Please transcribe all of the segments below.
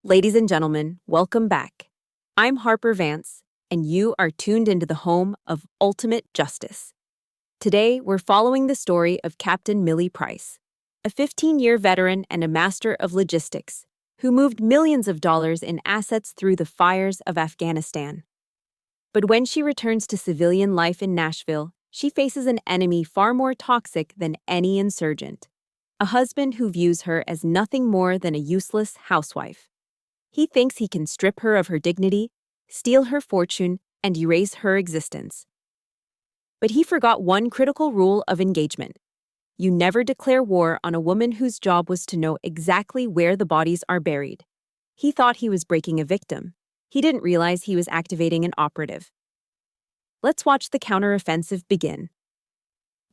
Ladies and gentlemen, welcome back. I'm Harper Vance, and you are tuned into the home of ultimate justice. Today, we're following the story of Captain Millie Price, a 15-year veteran and a master of logistics, who moved millions of dollars in assets through the fires of Afghanistan. But when she returns to civilian life in Nashville, she faces an enemy far more toxic than any insurgent, a husband who views her as nothing more than a useless housewife. He thinks he can strip her of her dignity, steal her fortune, and erase her existence. But he forgot one critical rule of engagement. You never declare war on a woman whose job was to know exactly where the bodies are buried. He thought he was breaking a victim. He didn't realize he was activating an operative. Let's watch the counteroffensive begin.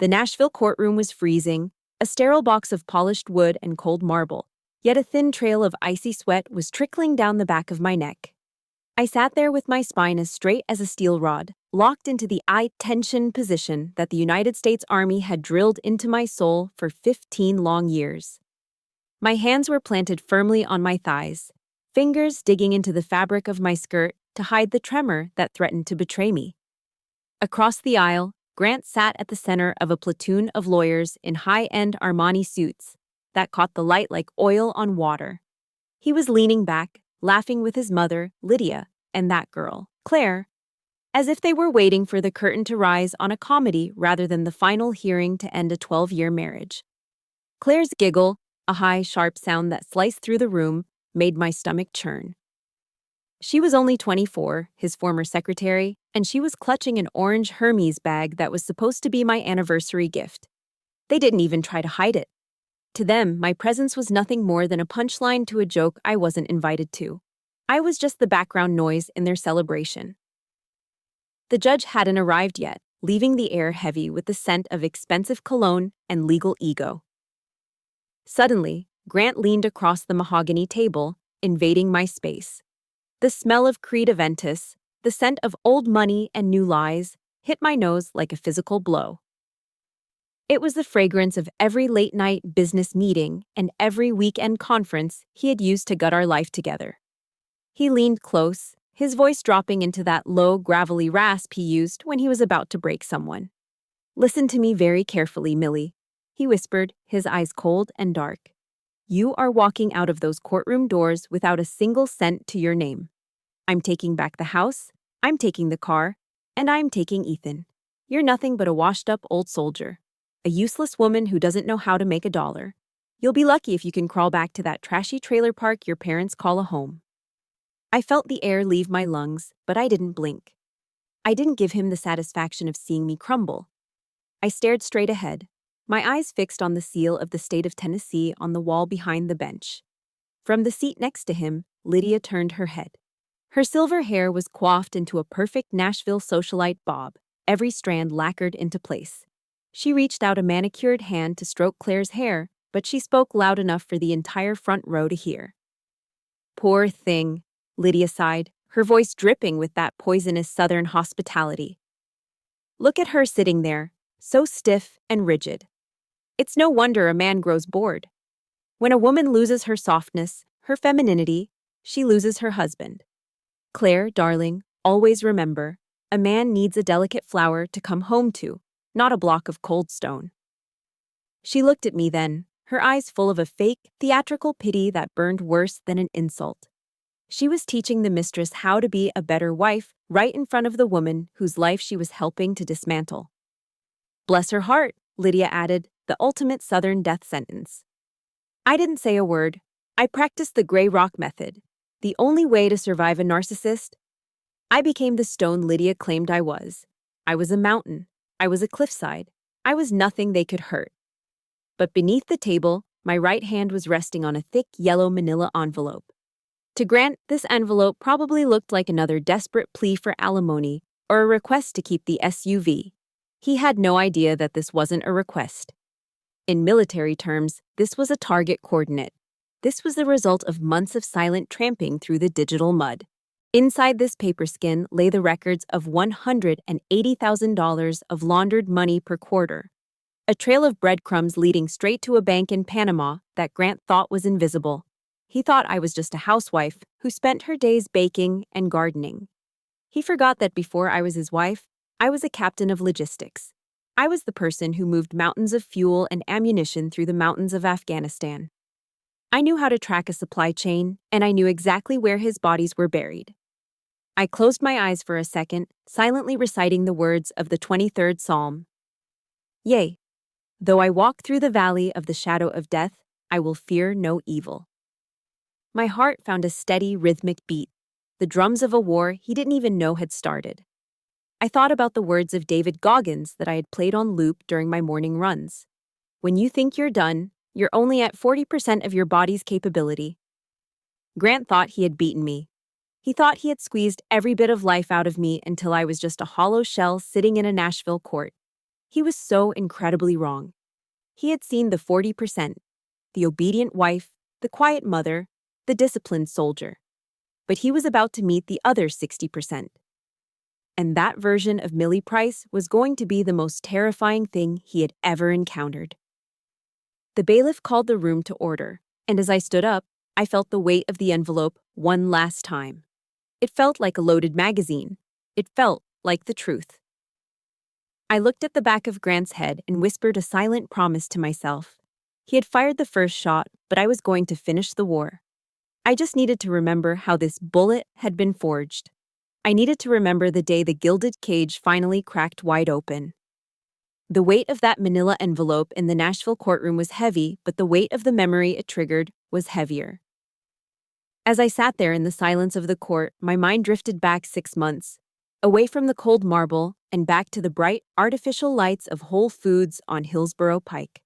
The Nashville courtroom was freezing, a sterile box of polished wood and cold marble. Yet a thin trail of icy sweat was trickling down the back of my neck. I sat there with my spine as straight as a steel rod, locked into the eye-tension position that the United States Army had drilled into my soul for 15 long years. My hands were planted firmly on my thighs, fingers digging into the fabric of my skirt to hide the tremor that threatened to betray me. Across the aisle, Grant sat at the center of a platoon of lawyers in high-end Armani suits that caught the light like oil on water. He was leaning back, laughing with his mother, Lydia, and that girl, Claire, as if they were waiting for the curtain to rise on a comedy rather than the final hearing to end a 12-year marriage. Claire's giggle, a high, sharp sound that sliced through the room, made my stomach churn. She was only 24, his former secretary, and she was clutching an orange Hermes bag that was supposed to be my anniversary gift. They didn't even try to hide it. To them, my presence was nothing more than a punchline to a joke I wasn't invited to. I was just the background noise in their celebration. The judge hadn't arrived yet, leaving the air heavy with the scent of expensive cologne and legal ego. Suddenly, Grant leaned across the mahogany table, invading my space. The smell of Creed Aventus, the scent of old money and new lies, hit my nose like a physical blow. It was the fragrance of every late-night business meeting and every weekend conference he had used to gut our life together. He leaned close, his voice dropping into that low, gravelly rasp he used when he was about to break someone. "Listen to me very carefully, Millie," he whispered, his eyes cold and dark. "You are walking out of those courtroom doors without a single cent to your name. I'm taking back the house, I'm taking the car, and I'm taking Ethan. You're nothing but a washed-up old soldier. A useless woman who doesn't know how to make a dollar. You'll be lucky if you can crawl back to that trashy trailer park your parents call a home." I felt the air leave my lungs, but I didn't blink. I didn't give him the satisfaction of seeing me crumble. I stared straight ahead, my eyes fixed on the seal of the state of Tennessee on the wall behind the bench. From the seat next to him, Lydia turned her head. Her silver hair was coiffed into a perfect Nashville socialite bob, every strand lacquered into place. She reached out a manicured hand to stroke Claire's hair, but she spoke loud enough for the entire front row to hear. "Poor thing," Lydia sighed, her voice dripping with that poisonous Southern hospitality. "Look at her sitting there, so stiff and rigid. It's no wonder a man grows bored. When a woman loses her softness, her femininity, she loses her husband. Claire, darling, always remember, a man needs a delicate flower to come home to, not a block of cold stone." She looked at me then, her eyes full of a fake, theatrical pity that burned worse than an insult. She was teaching the mistress how to be a better wife right in front of the woman whose life she was helping to dismantle. "Bless her heart," Lydia added, the ultimate Southern death sentence. I didn't say a word. I practiced the gray rock method, the only way to survive a narcissist. I became the stone Lydia claimed I was. I was a mountain. I was a cliffside. I was nothing they could hurt. But beneath the table, my right hand was resting on a thick yellow manila envelope. To Grant, this envelope probably looked like another desperate plea for alimony or a request to keep the SUV. He had no idea that this wasn't a request. In military terms, this was a target coordinate. This was the result of months of silent tramping through the digital mud. Inside this paper skin lay the records of $180,000 of laundered money per quarter, a trail of breadcrumbs leading straight to a bank in Panama that Grant thought was invisible. He thought I was just a housewife who spent her days baking and gardening. He forgot that before I was his wife, I was a captain of logistics. I was the person who moved mountains of fuel and ammunition through the mountains of Afghanistan. I knew how to track a supply chain, and I knew exactly where his bodies were buried. I closed my eyes for a second, silently reciting the words of the 23rd Psalm. Yea, though I walk through the valley of the shadow of death, I will fear no evil. My heart found a steady, rhythmic beat, the drums of a war he didn't even know had started. I thought about the words of David Goggins that I had played on loop during my morning runs. When you think you're done, you're only at 40% of your body's capability. Grant thought he had beaten me. He thought he had squeezed every bit of life out of me until I was just a hollow shell sitting in a Nashville court. He was so incredibly wrong. He had seen the 40%, the obedient wife, the quiet mother, the disciplined soldier. But he was about to meet the other 60%. And that version of Millie Price was going to be the most terrifying thing he had ever encountered. The bailiff called the room to order, and as I stood up, I felt the weight of the envelope one last time. It felt like a loaded magazine. It felt like the truth. I looked at the back of Grant's head and whispered a silent promise to myself. He had fired the first shot, but I was going to finish the war. I just needed to remember how this bullet had been forged. I needed to remember the day the gilded cage finally cracked wide open. The weight of that manila envelope in the Nashville courtroom was heavy, but the weight of the memory it triggered was heavier. As I sat there in the silence of the court, my mind drifted back 6 months, away from the cold marble and back to the bright, artificial lights of Whole Foods on Hillsborough Pike.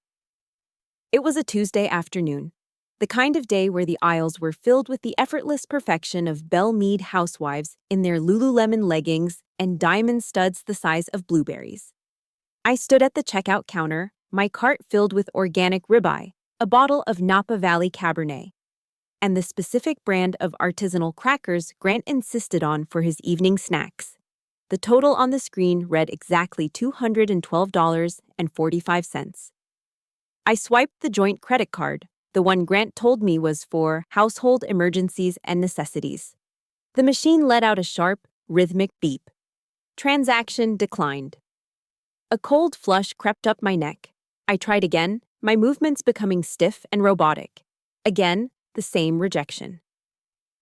It was a Tuesday afternoon, the kind of day where the aisles were filled with the effortless perfection of Belle Meade housewives in their Lululemon leggings and diamond studs the size of blueberries. I stood at the checkout counter, my cart filled with organic ribeye, a bottle of Napa Valley Cabernet, and the specific brand of artisanal crackers Grant insisted on for his evening snacks. The total on the screen read exactly $212.45. I swiped the joint credit card, the one Grant told me was for household emergencies and necessities. The machine let out a sharp, rhythmic beep. Transaction declined. A cold flush crept up my neck. I tried again, my movements becoming stiff and robotic. Again, the same rejection.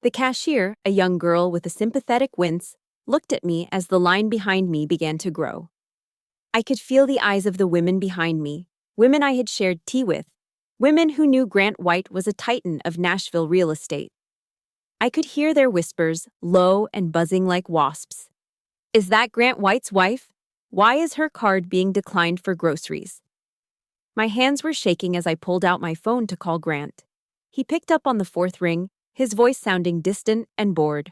The cashier, a young girl with a sympathetic wince, looked at me as the line behind me began to grow. I could feel the eyes of the women behind me, women I had shared tea with, women who knew Grant White was a titan of Nashville real estate. I could hear their whispers, low and buzzing like wasps. Is that Grant White's wife? Why is her card being declined for groceries? My hands were shaking as I pulled out my phone to call Grant. He picked up on the fourth ring, his voice sounding distant and bored.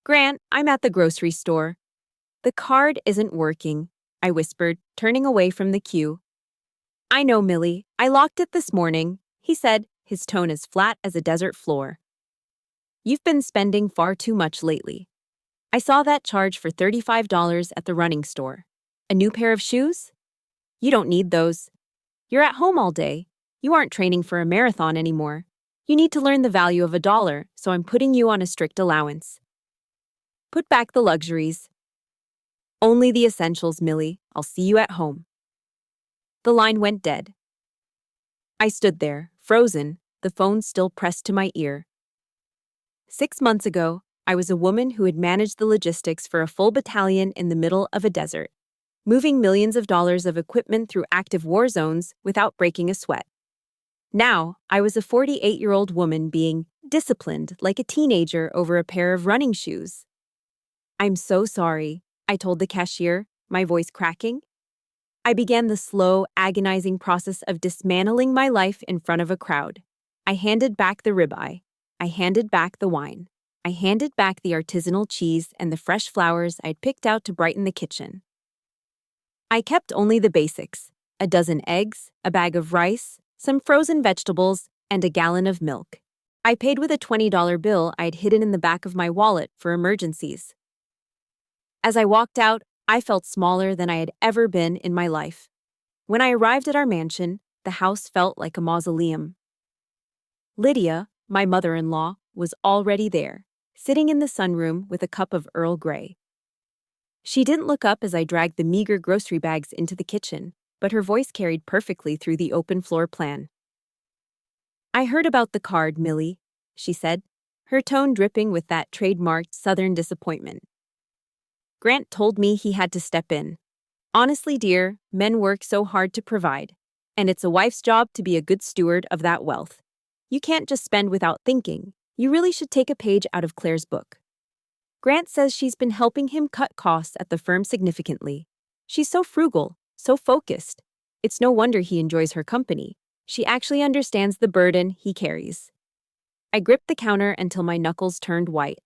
Grant, I'm at the grocery store. The card isn't working, I whispered, turning away from the queue. I know, Millie. I locked it this morning, he said, his tone as flat as a desert floor. You've been spending far too much lately. I saw that charge for $35 at the running store. A new pair of shoes? You don't need those. You're at home all day. You aren't training for a marathon anymore. You need to learn the value of $1, so I'm putting you on a strict allowance. Put back the luxuries. Only the essentials, Millie. I'll see you at home. The line went dead. I stood there, frozen, the phone still pressed to my ear. 6 months ago, I was a woman who had managed the logistics for a full battalion in the middle of a desert, moving millions of dollars of equipment through active war zones without breaking a sweat. Now, I was a 48-year-old woman being disciplined like a teenager over a pair of running shoes. I'm so sorry, I told the cashier, my voice cracking. I began the slow, agonizing process of dismantling my life in front of a crowd. I handed back the ribeye. I handed back the wine. I handed back the artisanal cheese and the fresh flowers I'd picked out to brighten the kitchen. I kept only the basics: a dozen eggs, a bag of rice, some frozen vegetables, and a gallon of milk. I paid with a $20 bill I'd hidden in the back of my wallet for emergencies. As I walked out, I felt smaller than I had ever been in my life. When I arrived at our mansion, the house felt like a mausoleum. Lydia, My mother-in-law was already there, sitting in the sunroom with a cup of Earl Grey. She didn't look up as I dragged the meager grocery bags into the kitchen, but her voice carried perfectly through the open floor plan. "I heard about the card, Millie," she said, her tone dripping with that trademarked Southern disappointment. "Grant told me he had to step in. Honestly, dear, men work so hard to provide, and it's a wife's job to be a good steward of that wealth. You can't just spend without thinking. You really should take a page out of Claire's book. Grant says she's been helping him cut costs at the firm significantly. She's so frugal, so focused. It's no wonder he enjoys her company. She actually understands the burden he carries." I gripped the counter until my knuckles turned white.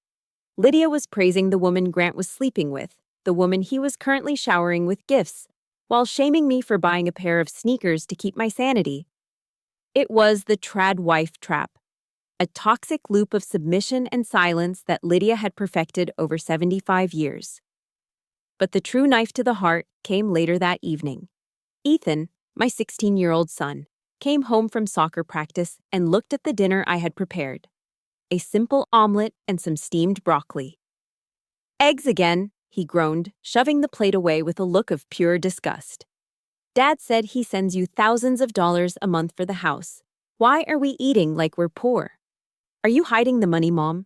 Lydia was praising the woman Grant was sleeping with, the woman he was currently showering with gifts, while shaming me for buying a pair of sneakers to keep my sanity. It was the trad wife trap, a toxic loop of submission and silence that Lydia had perfected over 75 years. But the true knife to the heart came later that evening. Ethan, my 16-year-old son, came home from soccer practice and looked at the dinner I had prepared. A simple omelet and some steamed broccoli. "Eggs again," he groaned, shoving the plate away with a look of pure disgust. "Dad said he sends you thousands of dollars a month for the house. Why are we eating like we're poor? Are you hiding the money, Mom?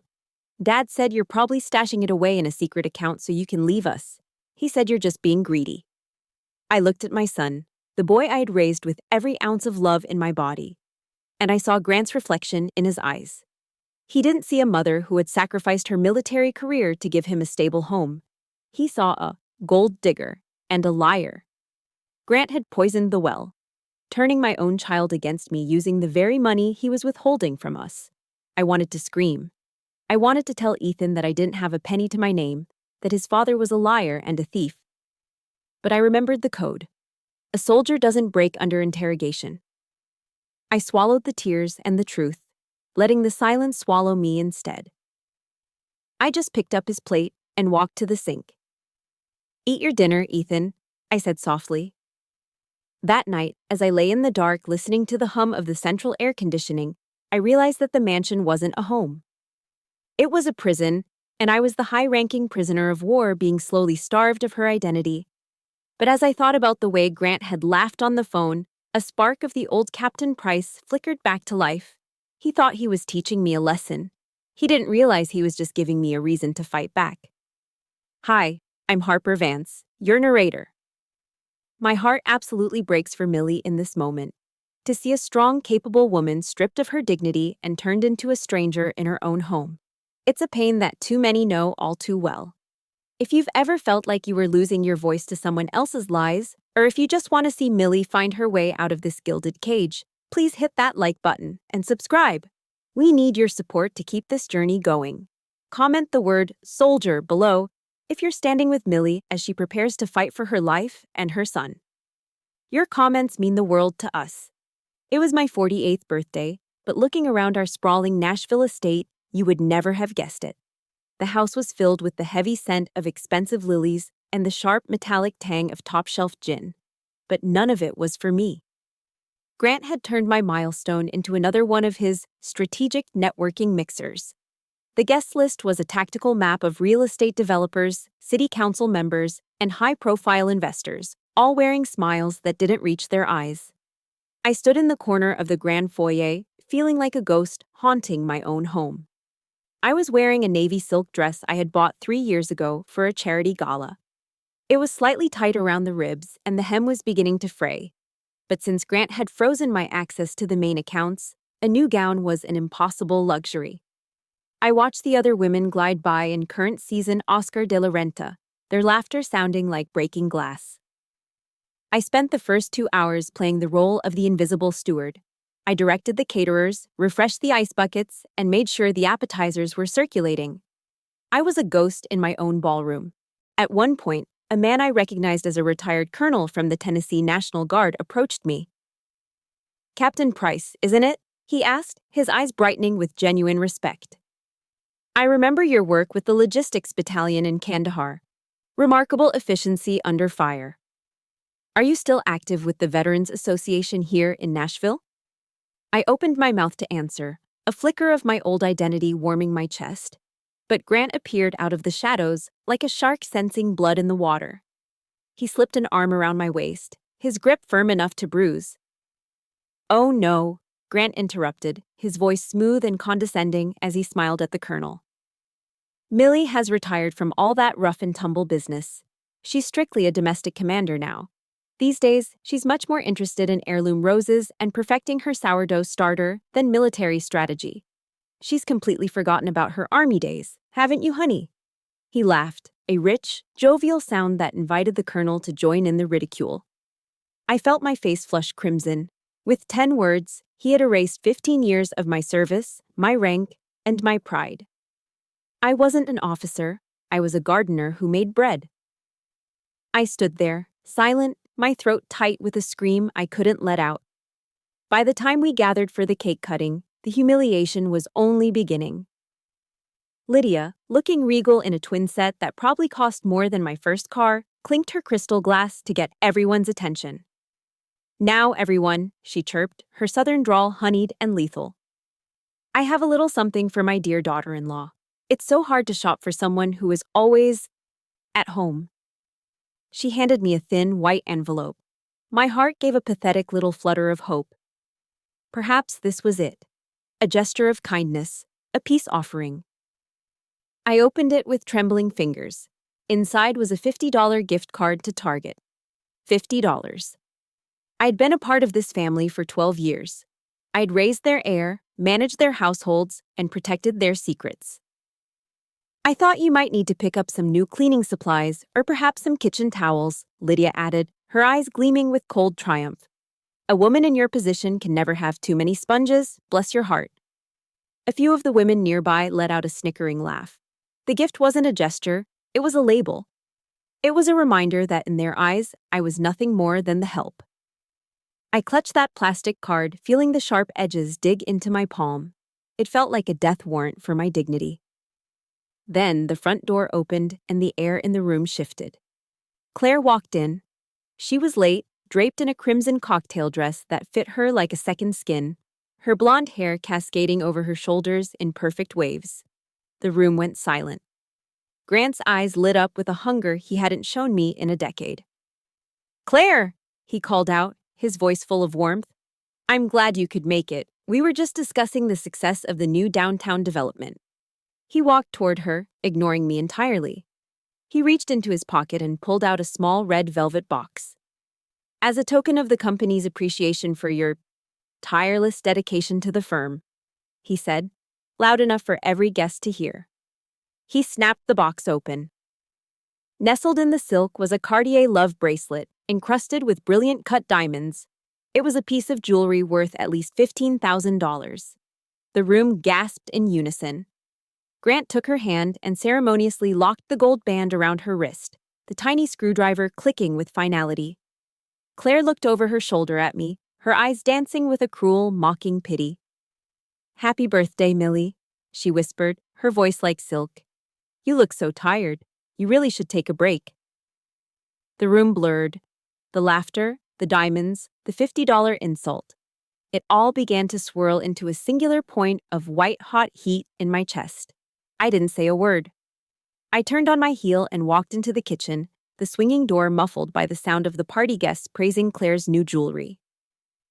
Dad said you're probably stashing it away in a secret account so you can leave us. He said you're just being greedy." I looked at my son, the boy I had raised with every ounce of love in my body, and I saw Grant's reflection in his eyes. He didn't see a mother who had sacrificed her military career to give him a stable home. He saw a gold digger and a liar. Grant had poisoned the well, turning my own child against me using the very money he was withholding from us. I wanted to scream. I wanted to tell Ethan that I didn't have a penny to my name, that his father was a liar and a thief. But I remembered the code. A soldier doesn't break under interrogation. I swallowed the tears and the truth, letting the silence swallow me instead. I just picked up his plate and walked to the sink. "Eat your dinner, Ethan," I said softly. That night, as I lay in the dark listening to the hum of the central air conditioning, I realized that the mansion wasn't a home. It was a prison, and I was the high-ranking prisoner of war being slowly starved of her identity. But as I thought about the way Grant had laughed on the phone, a spark of the old Captain Price flickered back to life. He thought he was teaching me a lesson. He didn't realize he was just giving me a reason to fight back. "Hi, I'm Harper Vance, your narrator." My heart absolutely breaks for Millie in this moment. To see a strong, capable woman stripped of her dignity and turned into a stranger in her own home. It's a pain that too many know all too well. If you've ever felt like you were losing your voice to someone else's lies, or if you just want to see Millie find her way out of this gilded cage, please hit that like button and subscribe. We need your support to keep this journey going. Comment the word soldier below if you're standing with Millie as she prepares to fight for her life and her son. Your comments mean the world to us. It was my 48th birthday, but looking around our sprawling Nashville estate, you would never have guessed it. The house was filled with the heavy scent of expensive lilies and the sharp metallic tang of top-shelf gin. But none of it was for me. Grant had turned my milestone into another one of his strategic networking mixers. The guest list was a tactical map of real estate developers, city council members, and high-profile investors, all wearing smiles that didn't reach their eyes. I stood in the corner of the grand foyer, feeling like a ghost haunting my own home. I was wearing a navy silk dress I had bought 3 years ago for a charity gala. It was slightly tight around the ribs, and the hem was beginning to fray. But since Grant had frozen my access to the main accounts, a new gown was an impossible luxury. I watched the other women glide by in current season Oscar de la Renta, their laughter sounding like breaking glass. I spent the first 2 hours playing the role of the invisible steward. I directed the caterers, refreshed the ice buckets, and made sure the appetizers were circulating. I was a ghost in my own ballroom. At one point, a man I recognized as a retired colonel from the Tennessee National Guard approached me. "Captain Price, isn't it?" he asked, his eyes brightening with genuine respect. "I remember your work with the Logistics Battalion in Kandahar. Remarkable efficiency under fire. Are you still active with the Veterans Association here in Nashville?" I opened my mouth to answer, a flicker of my old identity warming my chest. But Grant appeared out of the shadows like a shark sensing blood in the water. He slipped an arm around my waist, his grip firm enough to bruise. "Oh no," Grant interrupted, his voice smooth and condescending as he smiled at the colonel. "Millie has retired from all that rough and tumble business. She's strictly a domestic commander now. These days, she's much more interested in heirloom roses and perfecting her sourdough starter than military strategy. She's completely forgotten about her army days, haven't you, honey?" He laughed, a rich, jovial sound that invited the colonel to join in the ridicule. I felt my face flush crimson. With 10 words, he had erased 15 years of my service, my rank, and my pride. I wasn't an officer, I was a gardener who made bread. I stood there, silent, my throat tight with a scream I couldn't let out. By the time we gathered for the cake cutting, the humiliation was only beginning. Lydia, looking regal in a twin set that probably cost more than my first car, clinked her crystal glass to get everyone's attention. "Now, everyone," she chirped, her southern drawl honeyed and lethal. "I have a little something for my dear daughter-in-law. It's so hard to shop for someone who is always at home." She handed me a thin, white envelope. My heart gave a pathetic little flutter of hope. Perhaps this was it. A gesture of kindness, a peace offering. I opened it with trembling fingers. Inside was a $50 gift card to Target. $50. I'd been a part of this family for 12 years. I'd raised their heir, managed their households, and protected their secrets. "I thought you might need to pick up some new cleaning supplies or perhaps some kitchen towels," Lydia added, her eyes gleaming with cold triumph. "A woman in your position can never have too many sponges, bless your heart." A few of the women nearby let out a snickering laugh. The gift wasn't a gesture, it was a label. It was a reminder that in their eyes, I was nothing more than the help. I clutched that plastic card, feeling the sharp edges dig into my palm. It felt like a death warrant for my dignity. Then the front door opened and the air in the room shifted. Claire walked in. She was late, draped in a crimson cocktail dress that fit her like a second skin, her blonde hair cascading over her shoulders in perfect waves. The room went silent. Grant's eyes lit up with a hunger he hadn't shown me in a decade. "Claire!" he called out, his voice full of warmth. "I'm glad you could make it. We were just discussing the success of the new downtown development." He walked toward her, ignoring me entirely. He reached into his pocket and pulled out a small red velvet box. "As a token of the company's appreciation for your tireless dedication to the firm," he said, loud enough for every guest to hear. He snapped the box open. Nestled in the silk was a Cartier love bracelet, encrusted with brilliant cut diamonds. It was a piece of jewelry worth at least $15,000. The room gasped in unison. Grant took her hand and ceremoniously locked the gold band around her wrist, the tiny screwdriver clicking with finality. Claire looked over her shoulder at me, her eyes dancing with a cruel, mocking pity. "Happy birthday, Millie," she whispered, her voice like silk. "You look so tired. You really should take a break." The room blurred. The laughter, the diamonds, the $50 insult. It all began to swirl into a singular point of white-hot heat in my chest. I didn't say a word. I turned on my heel and walked into the kitchen, the swinging door muffled by the sound of the party guests praising Claire's new jewelry.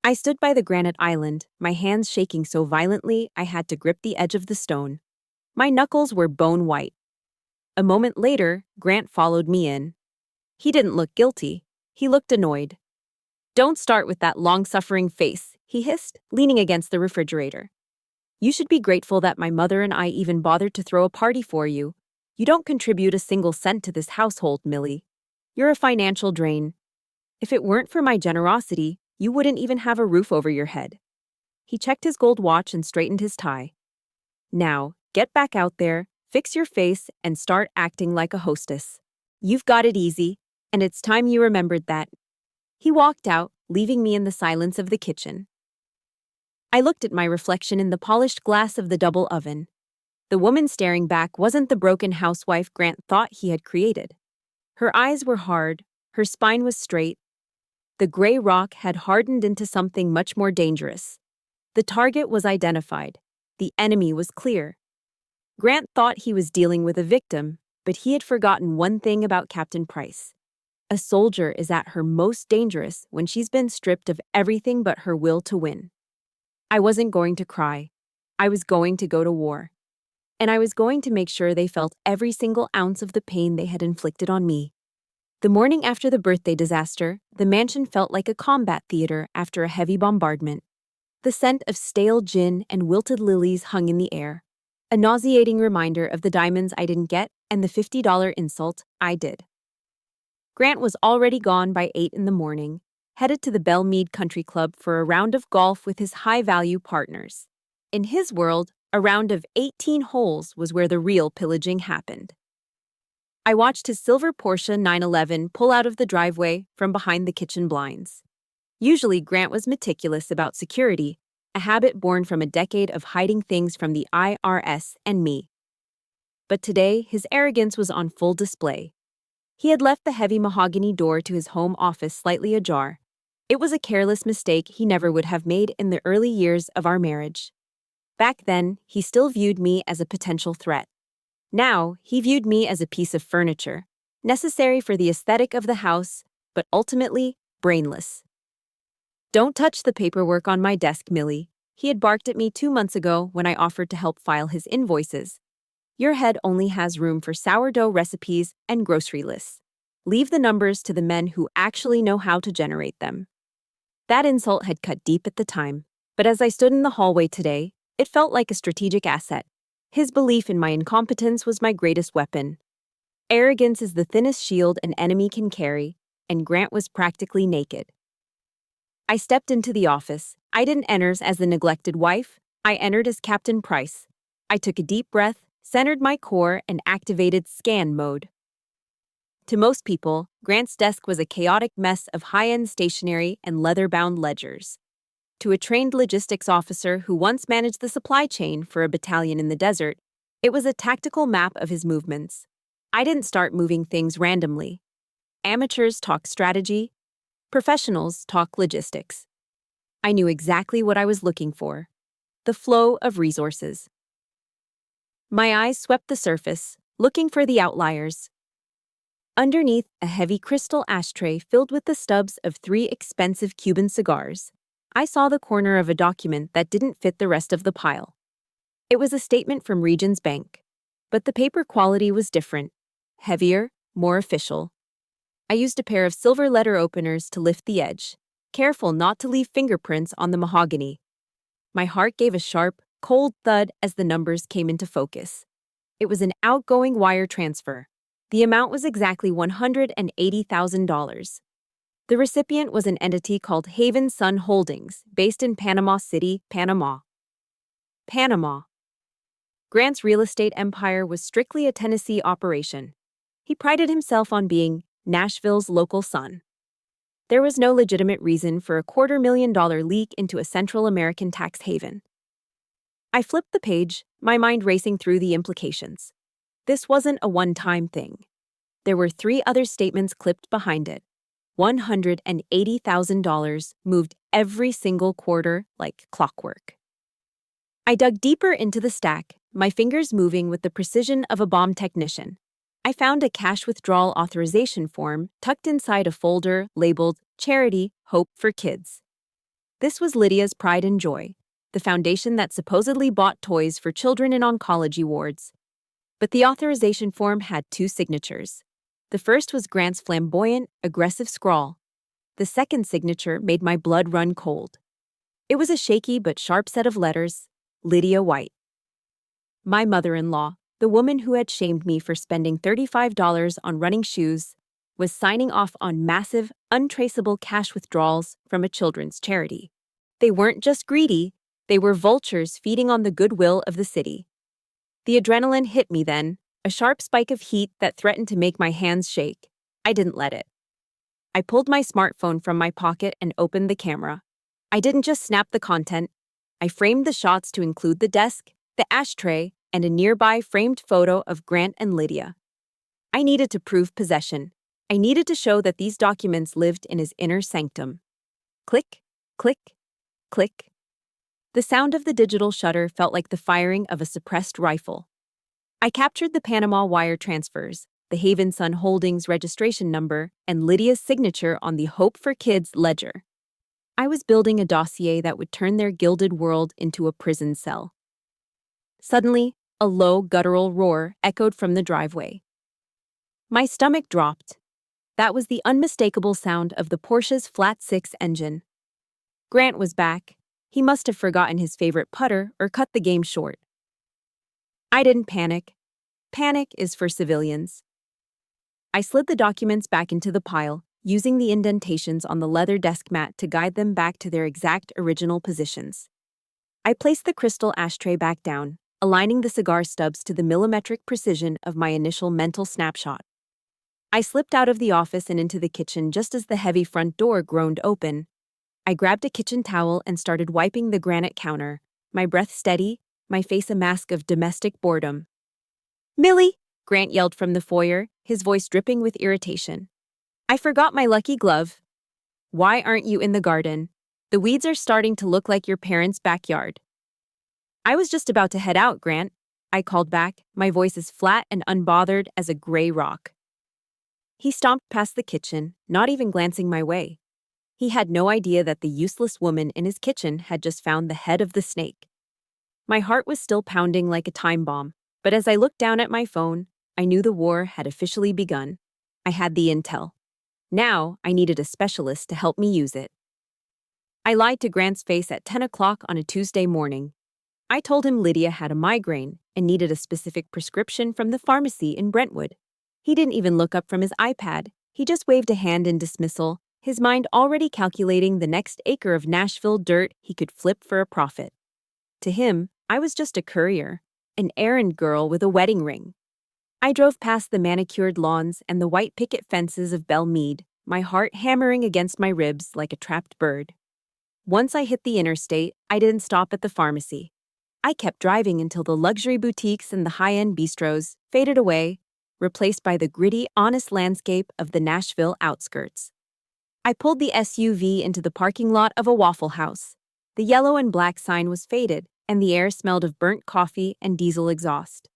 I stood by the granite island, my hands shaking so violently I had to grip the edge of the stone. My knuckles were bone white. A moment later, Grant followed me in. He didn't look guilty. He looked annoyed. "Don't start with that long-suffering face," he hissed, leaning against the refrigerator. "You should be grateful that my mother and I even bothered to throw a party for you. You don't contribute a single cent to this household, Millie. You're a financial drain. If it weren't for my generosity, you wouldn't even have a roof over your head." He checked his gold watch and straightened his tie. "Now, get back out there, fix your face, and start acting like a hostess. You've got it easy, and it's time you remembered that." He walked out, leaving me in the silence of the kitchen. I looked at my reflection in the polished glass of the double oven. The woman staring back wasn't the broken housewife Grant thought he had created. Her eyes were hard, her spine was straight. The gray rock had hardened into something much more dangerous. The target was identified, the enemy was clear. Grant thought he was dealing with a victim, but he had forgotten one thing about Captain Price. A soldier is at her most dangerous when she's been stripped of everything but her will to win. I wasn't going to cry. I was going to go to war. And I was going to make sure they felt every single ounce of the pain they had inflicted on me. The morning after the birthday disaster, the mansion felt like a combat theater after a heavy bombardment. The scent of stale gin and wilted lilies hung in the air, a nauseating reminder of the diamonds I didn't get and the $50 insult I did. Grant was already gone by 8 in the morning, headed to the Belmead Country Club for a round of golf with his high-value partners. In his world, a round of 18 holes was where the real pillaging happened. I watched his silver Porsche 911 pull out of the driveway from behind the kitchen blinds. Usually, Grant was meticulous about security, a habit born from a decade of hiding things from the IRS and me. But today, his arrogance was on full display. He had left the heavy mahogany door to his home office slightly ajar. It was a careless mistake he never would have made in the early years of our marriage. Back then, he still viewed me as a potential threat. Now, he viewed me as a piece of furniture, necessary for the aesthetic of the house, but ultimately brainless. "Don't touch the paperwork on my desk, Millie," he had barked at me 2 months ago when I offered to help file his invoices. "Your head only has room for sourdough recipes and grocery lists. Leave the numbers to the men who actually know how to generate them." That insult had cut deep at the time, but as I stood in the hallway today, it felt like a strategic asset. His belief in my incompetence was my greatest weapon. Arrogance is the thinnest shield an enemy can carry, and Grant was practically naked. I stepped into the office. I didn't enter as the neglected wife. I entered as Captain Price. I took a deep breath, centered my core, and activated scan mode. To most people, Grant's desk was a chaotic mess of high-end stationery and leather-bound ledgers. To a trained logistics officer who once managed the supply chain for a battalion in the desert, it was a tactical map of his movements. I didn't start moving things randomly. Amateurs talk strategy. Professionals talk logistics. I knew exactly what I was looking for: the flow of resources. My eyes swept the surface, looking for the outliers. Underneath a heavy crystal ashtray filled with the stubs of 3 expensive Cuban cigars, I saw the corner of a document that didn't fit the rest of the pile. It was a statement from Regions Bank, but the paper quality was different, heavier, more official. I used a pair of silver letter openers to lift the edge, careful not to leave fingerprints on the mahogany. My heart gave a sharp, cold thud as the numbers came into focus. It was an outgoing wire transfer. The amount was exactly $180,000. The recipient was an entity called Haven Sun Holdings, based in Panama City, Panama. Panama. Grant's real estate empire was strictly a Tennessee operation. He prided himself on being Nashville's local sun. There was no legitimate reason for a $250,000 leak into a Central American tax haven. I flipped the page, my mind racing through the implications. This wasn't a one-time thing. There were 3 other statements clipped behind it. $180,000 moved every single quarter like clockwork. I dug deeper into the stack, my fingers moving with the precision of a bomb technician. I found a cash withdrawal authorization form tucked inside a folder labeled Charity Hope for Kids. This was Lydia's pride and joy, the foundation that supposedly bought toys for children in oncology wards. But the authorization form had 2 signatures. The first was Grant's flamboyant, aggressive scrawl. The second signature made my blood run cold. It was a shaky but sharp set of letters: Lydia White. My mother-in-law, the woman who had shamed me for spending $35 on running shoes, was signing off on massive, untraceable cash withdrawals from a children's charity. They weren't just greedy, they were vultures feeding on the goodwill of the city. The adrenaline hit me then, a sharp spike of heat that threatened to make my hands shake. I didn't let it. I pulled my smartphone from my pocket and opened the camera. I didn't just snap the content. I framed the shots to include the desk, the ashtray, and a nearby framed photo of Grant and Lydia. I needed to prove possession. I needed to show that these documents lived in his inner sanctum. Click, click, click. The sound of the digital shutter felt like the firing of a suppressed rifle. I captured the Panama wire transfers, the Haven Sun Holdings registration number, and Lydia's signature on the Hope for Kids ledger. I was building a dossier that would turn their gilded world into a prison cell. Suddenly, a low, guttural roar echoed from the driveway. My stomach dropped. That was the unmistakable sound of the Porsche's flat-six engine. Grant was back. He must have forgotten his favorite putter or cut the game short. I didn't panic. Panic is for civilians. I slid the documents back into the pile, using the indentations on the leather desk mat to guide them back to their exact original positions. I placed the crystal ashtray back down, aligning the cigar stubs to the millimetric precision of my initial mental snapshot. I slipped out of the office and into the kitchen just as the heavy front door groaned open. I grabbed a kitchen towel and started wiping the granite counter, my breath steady, my face a mask of domestic boredom. "Millie!" Grant yelled from the foyer, his voice dripping with irritation. "I forgot my lucky glove." "Why aren't you in the garden? The weeds are starting to look like your parents' backyard." "I was just about to head out, Grant," I called back, my voice as flat and unbothered as a gray rock. He stomped past the kitchen, not even glancing my way. He had no idea that the useless woman in his kitchen had just found the head of the snake. My heart was still pounding like a time bomb, but as I looked down at my phone, I knew the war had officially begun. I had the intel. Now, I needed a specialist to help me use it. I lied to Grant's face at 10 o'clock on a Tuesday morning. I told him Lydia had a migraine and needed a specific prescription from the pharmacy in Brentwood. He didn't even look up from his iPad. He just waved a hand in dismissal, his mind already calculating the next acre of Nashville dirt he could flip for a profit. To him, I was just a courier, an errand girl with a wedding ring. I drove past the manicured lawns and the white picket fences of Belle Meade, my heart hammering against my ribs like a trapped bird. Once I hit the interstate, I didn't stop at the pharmacy. I kept driving until the luxury boutiques and the high-end bistros faded away, replaced by the gritty, honest landscape of the Nashville outskirts. I pulled the SUV into the parking lot of a Waffle House. The yellow and black sign was faded, and the air smelled of burnt coffee and diesel exhaust.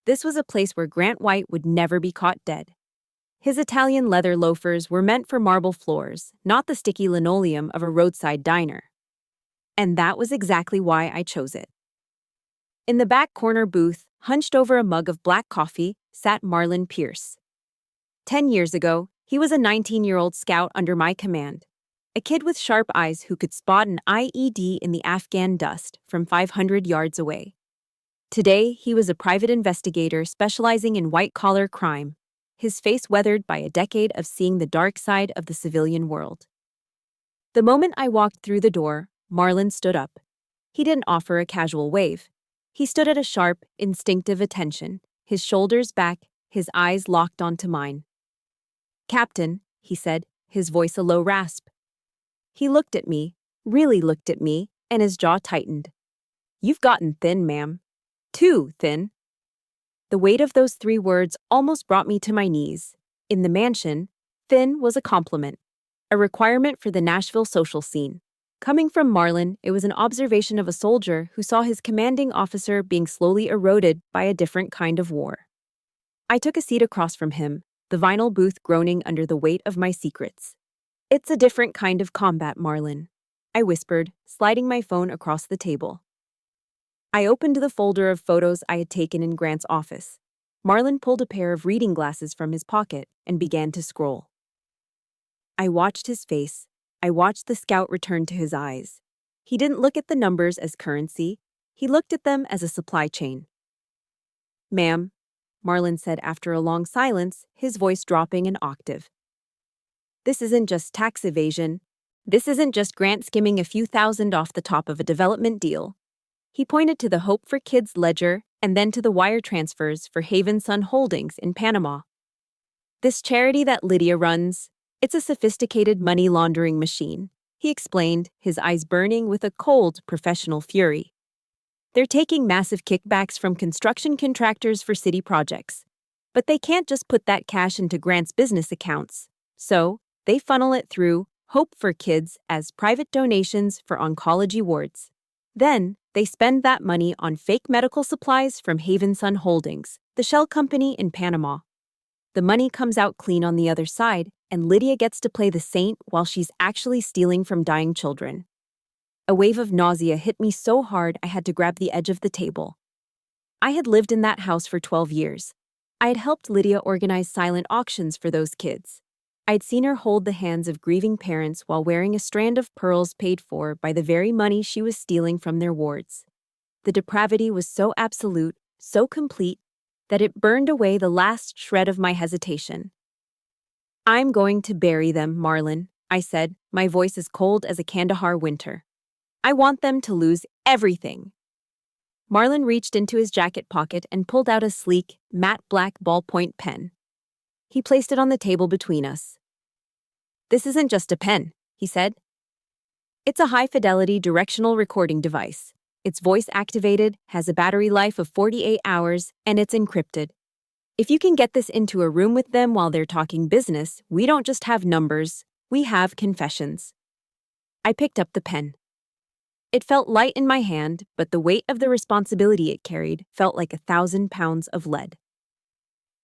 This was a place where Grant White would never be caught dead. His Italian leather loafers were meant for marble floors, not the sticky linoleum of a roadside diner. And that was exactly why I chose it. In the back corner booth, hunched over a mug of black coffee, sat Marlon Pierce. 10 years ago, he was a 19-year-old scout under my command, a kid with sharp eyes who could spot an IED in the Afghan dust from 500 yards away. Today, he was a private investigator specializing in white-collar crime, his face weathered by a decade of seeing the dark side of the civilian world. The moment I walked through the door, Marlon stood up. He didn't offer a casual wave. He stood at a sharp, instinctive attention, his shoulders back, his eyes locked onto mine. "Captain," he said, his voice a low rasp. He looked at me, really looked at me, and his jaw tightened. "You've gotten thin, ma'am. Too thin." The weight of those 3 words almost brought me to my knees. In the mansion, thin was a compliment, a requirement for the Nashville social scene. Coming from Marlon, it was an observation of a soldier who saw his commanding officer being slowly eroded by a different kind of war. I took a seat across from him, the vinyl booth groaning under the weight of my secrets. "It's a different kind of combat, Marlon," I whispered, sliding my phone across the table. I opened the folder of photos I had taken in Grant's office. Marlon pulled a pair of reading glasses from his pocket and began to scroll. I watched his face. I watched the scout return to his eyes. He didn't look at the numbers as currency. He looked at them as a supply chain. "Ma'am," Marlon said after a long silence, his voice dropping an octave. "This isn't just tax evasion. This isn't just Grant skimming a few thousand off the top of a development deal." He pointed to the Hope for Kids ledger and then to the wire transfers for Haven Sun Holdings in Panama. "This charity that Lydia runs, it's a sophisticated money laundering machine," he explained, his eyes burning with a cold, professional fury. "They're taking massive kickbacks from construction contractors for city projects. But they can't just put that cash into Grant's business accounts. So, they funnel it through Hope for Kids as private donations for oncology wards. Then, they spend that money on fake medical supplies from Haven Sun Holdings, the shell company in Panama. The money comes out clean on the other side, and Lydia gets to play the saint while she's actually stealing from dying children. A wave of nausea hit me so hard I had to grab the edge of the table. I had lived in that house for 12 years. I had helped Lydia organize silent auctions for those kids. I'd seen her hold the hands of grieving parents while wearing a strand of pearls paid for by the very money she was stealing from their wards. The depravity was so absolute, so complete, that it burned away the last shred of my hesitation. "I'm going to bury them, Marlon," I said, my voice as cold as a Kandahar winter. "I want them to lose everything." Marlon reached into his jacket pocket and pulled out a sleek, matte black ballpoint pen. He placed it on the table between us. "This isn't just a pen," he said. "It's a high-fidelity directional recording device. It's voice-activated, has a battery life of 48 hours, and it's encrypted. If you can get this into a room with them while they're talking business, we don't just have numbers, we have confessions." I picked up the pen. It felt light in my hand, but the weight of the responsibility it carried felt like 1,000 pounds of lead.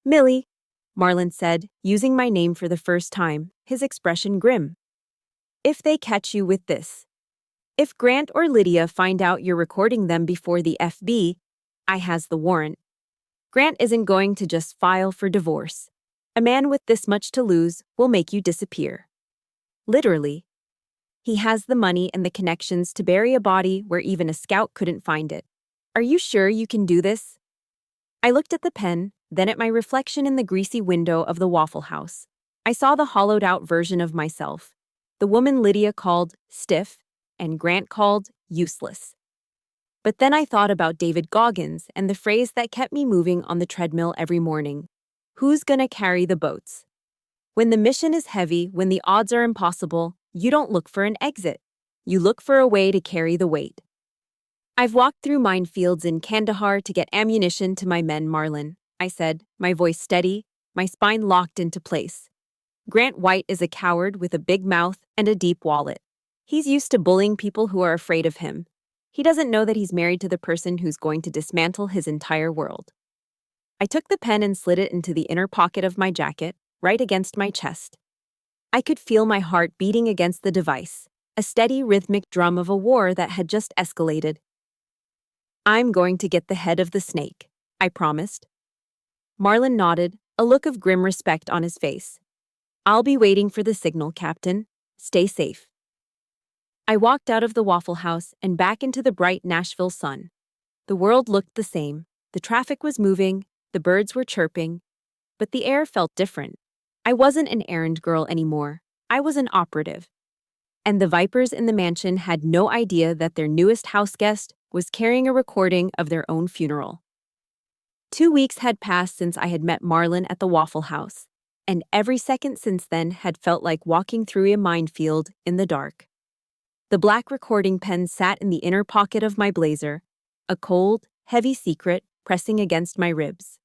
"Millie," Marlon said, using my name for the first time, his expression grim. "If they catch you with this, if Grant or Lydia find out you're recording them before the FB, I has the warrant. Grant isn't going to just file for divorce. A man with this much to lose will make you disappear. Literally. He has the money and the connections to bury a body where even a scout couldn't find it. Are you sure you can do this?" I looked at the pen, then at my reflection in the greasy window of the Waffle House. I saw the hollowed-out version of myself, the woman Lydia called stiff and Grant called useless. But then I thought about David Goggins and the phrase that kept me moving on the treadmill every morning. Who's gonna carry the boats? When the mission is heavy, when the odds are impossible, you don't look for an exit. You look for a way to carry the weight. "I've walked through minefields in Kandahar to get ammunition to my men, Marlon," I said, my voice steady, my spine locked into place. "Grant White is a coward with a big mouth and a deep wallet. He's used to bullying people who are afraid of him. He doesn't know that he's married to the person who's going to dismantle his entire world." I took the pen and slid it into the inner pocket of my jacket, right against my chest. I could feel my heart beating against the device, a steady rhythmic drum of a war that had just escalated. "I'm going to get the head of the snake," I promised. Marlon nodded, a look of grim respect on his face. "I'll be waiting for the signal, Captain. Stay safe." I walked out of the Waffle House and back into the bright Nashville sun. The world looked the same. The traffic was moving, the birds were chirping, but the air felt different. I wasn't an errand girl anymore. I was an operative. And the vipers in the mansion had no idea that their newest house guest was carrying a recording of their own funeral. 2 weeks had passed since I had met Marlon at the Waffle House, and every second since then had felt like walking through a minefield in the dark. The black recording pen sat in the inner pocket of my blazer, a cold, heavy secret pressing against my ribs.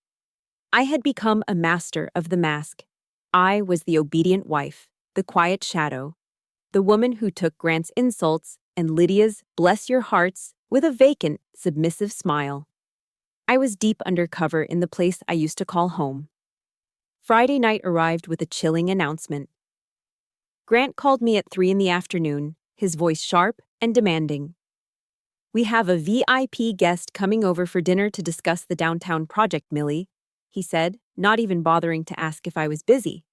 I had become a master of the mask. I was the obedient wife, the quiet shadow, the woman who took Grant's insults and Lydia's "bless your hearts" with a vacant, submissive smile. I was deep undercover in the place I used to call home. Friday night arrived with a chilling announcement. Grant called me at 3 in the afternoon, his voice sharp and demanding. "We have a VIP guest coming over for dinner to discuss the downtown project, Millie," he said, not even bothering to ask if I was busy.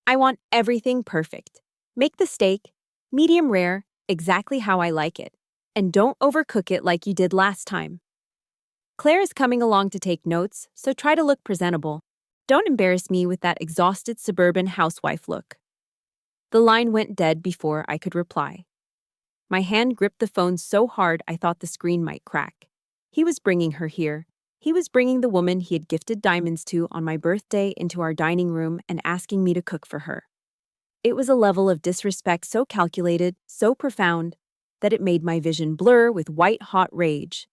"I want everything perfect. Make the steak, medium rare, exactly how I like it, and don't overcook it like you did last time. Claire is coming along to take notes, so try to look presentable. Don't embarrass me with that exhausted suburban housewife look." The line went dead before I could reply. My hand gripped the phone so hard I thought the screen might crack. He was bringing her here. He was bringing the woman he had gifted diamonds to on my birthday into our dining room and asking me to cook for her. It was a level of disrespect so calculated, so profound, that it made my vision blur with white-hot rage.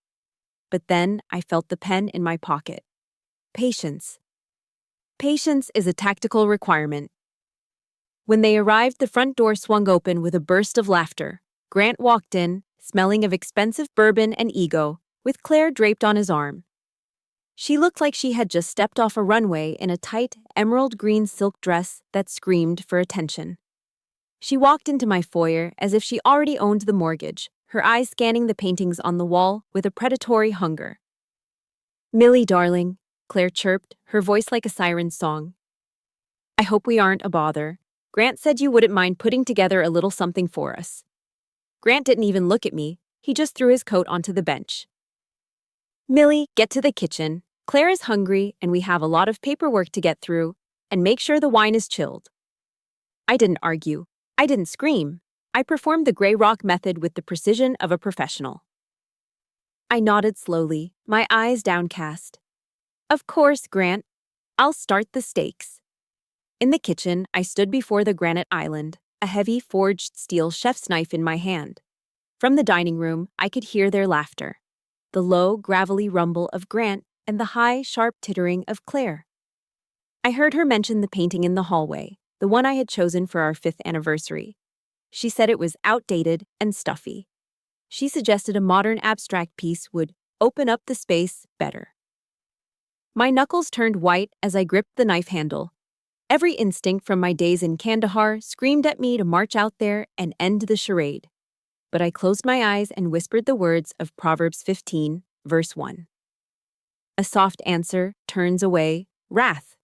But then I felt the pen in my pocket. Patience. Patience is a tactical requirement. When they arrived, the front door swung open with a burst of laughter. Grant walked in, smelling of expensive bourbon and ego, with Claire draped on his arm. She looked like she had just stepped off a runway in a tight, emerald green silk dress that screamed for attention. She walked into my foyer as if she already owned the mortgage, her eyes scanning the paintings on the wall with a predatory hunger. "Millie, darling," Claire chirped, her voice like a siren's song. "I hope we aren't a bother. Grant said you wouldn't mind putting together a little something for us." Grant didn't even look at me, he just threw his coat onto the bench. "Millie, get to the kitchen. Claire is hungry and we have a lot of paperwork to get through, and make sure the wine is chilled." I didn't argue. I didn't scream. I performed the gray rock method with the precision of a professional. I nodded slowly, my eyes downcast. "Of course, Grant. I'll start the steaks." In the kitchen, I stood before the granite island, a heavy forged steel chef's knife in my hand. From the dining room, I could hear their laughter, the low, gravelly rumble of Grant and the high, sharp tittering of Claire. I heard her mention the painting in the hallway, the one I had chosen for our 5th anniversary. She said it was outdated and stuffy. She suggested a modern abstract piece would open up the space better. My knuckles turned white as I gripped the knife handle. Every instinct from my days in Kandahar screamed at me to march out there and end the charade. But I closed my eyes and whispered the words of Proverbs 15, verse 1. "A soft answer turns away wrath."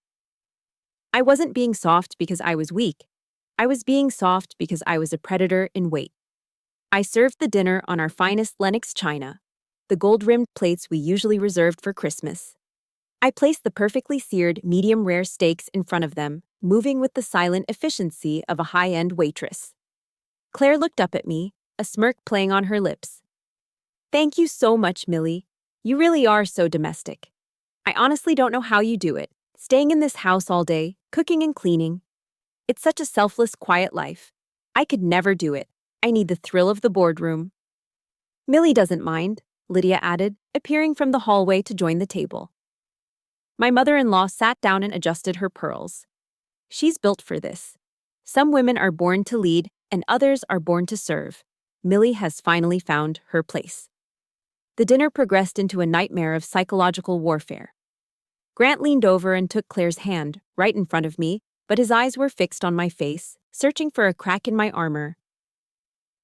I wasn't being soft because I was weak. I was being soft because I was a predator in wait. I served the dinner on our finest Lenox china, the gold-rimmed plates we usually reserved for Christmas. I placed the perfectly seared, medium-rare steaks in front of them, moving with the silent efficiency of a high-end waitress. Claire looked up at me, a smirk playing on her lips. "Thank you so much, Millie. You really are so domestic. I honestly don't know how you do it, staying in this house all day, cooking and cleaning. It's such a selfless, quiet life. I could never do it. I need the thrill of the boardroom." "Millie doesn't mind," Lydia added, appearing from the hallway to join the table. My mother-in-law sat down and adjusted her pearls. "She's built for this. Some women are born to lead, and others are born to serve. Millie has finally found her place." The dinner progressed into a nightmare of psychological warfare. Grant leaned over and took Claire's hand, right in front of me, but his eyes were fixed on my face, searching for a crack in my armor.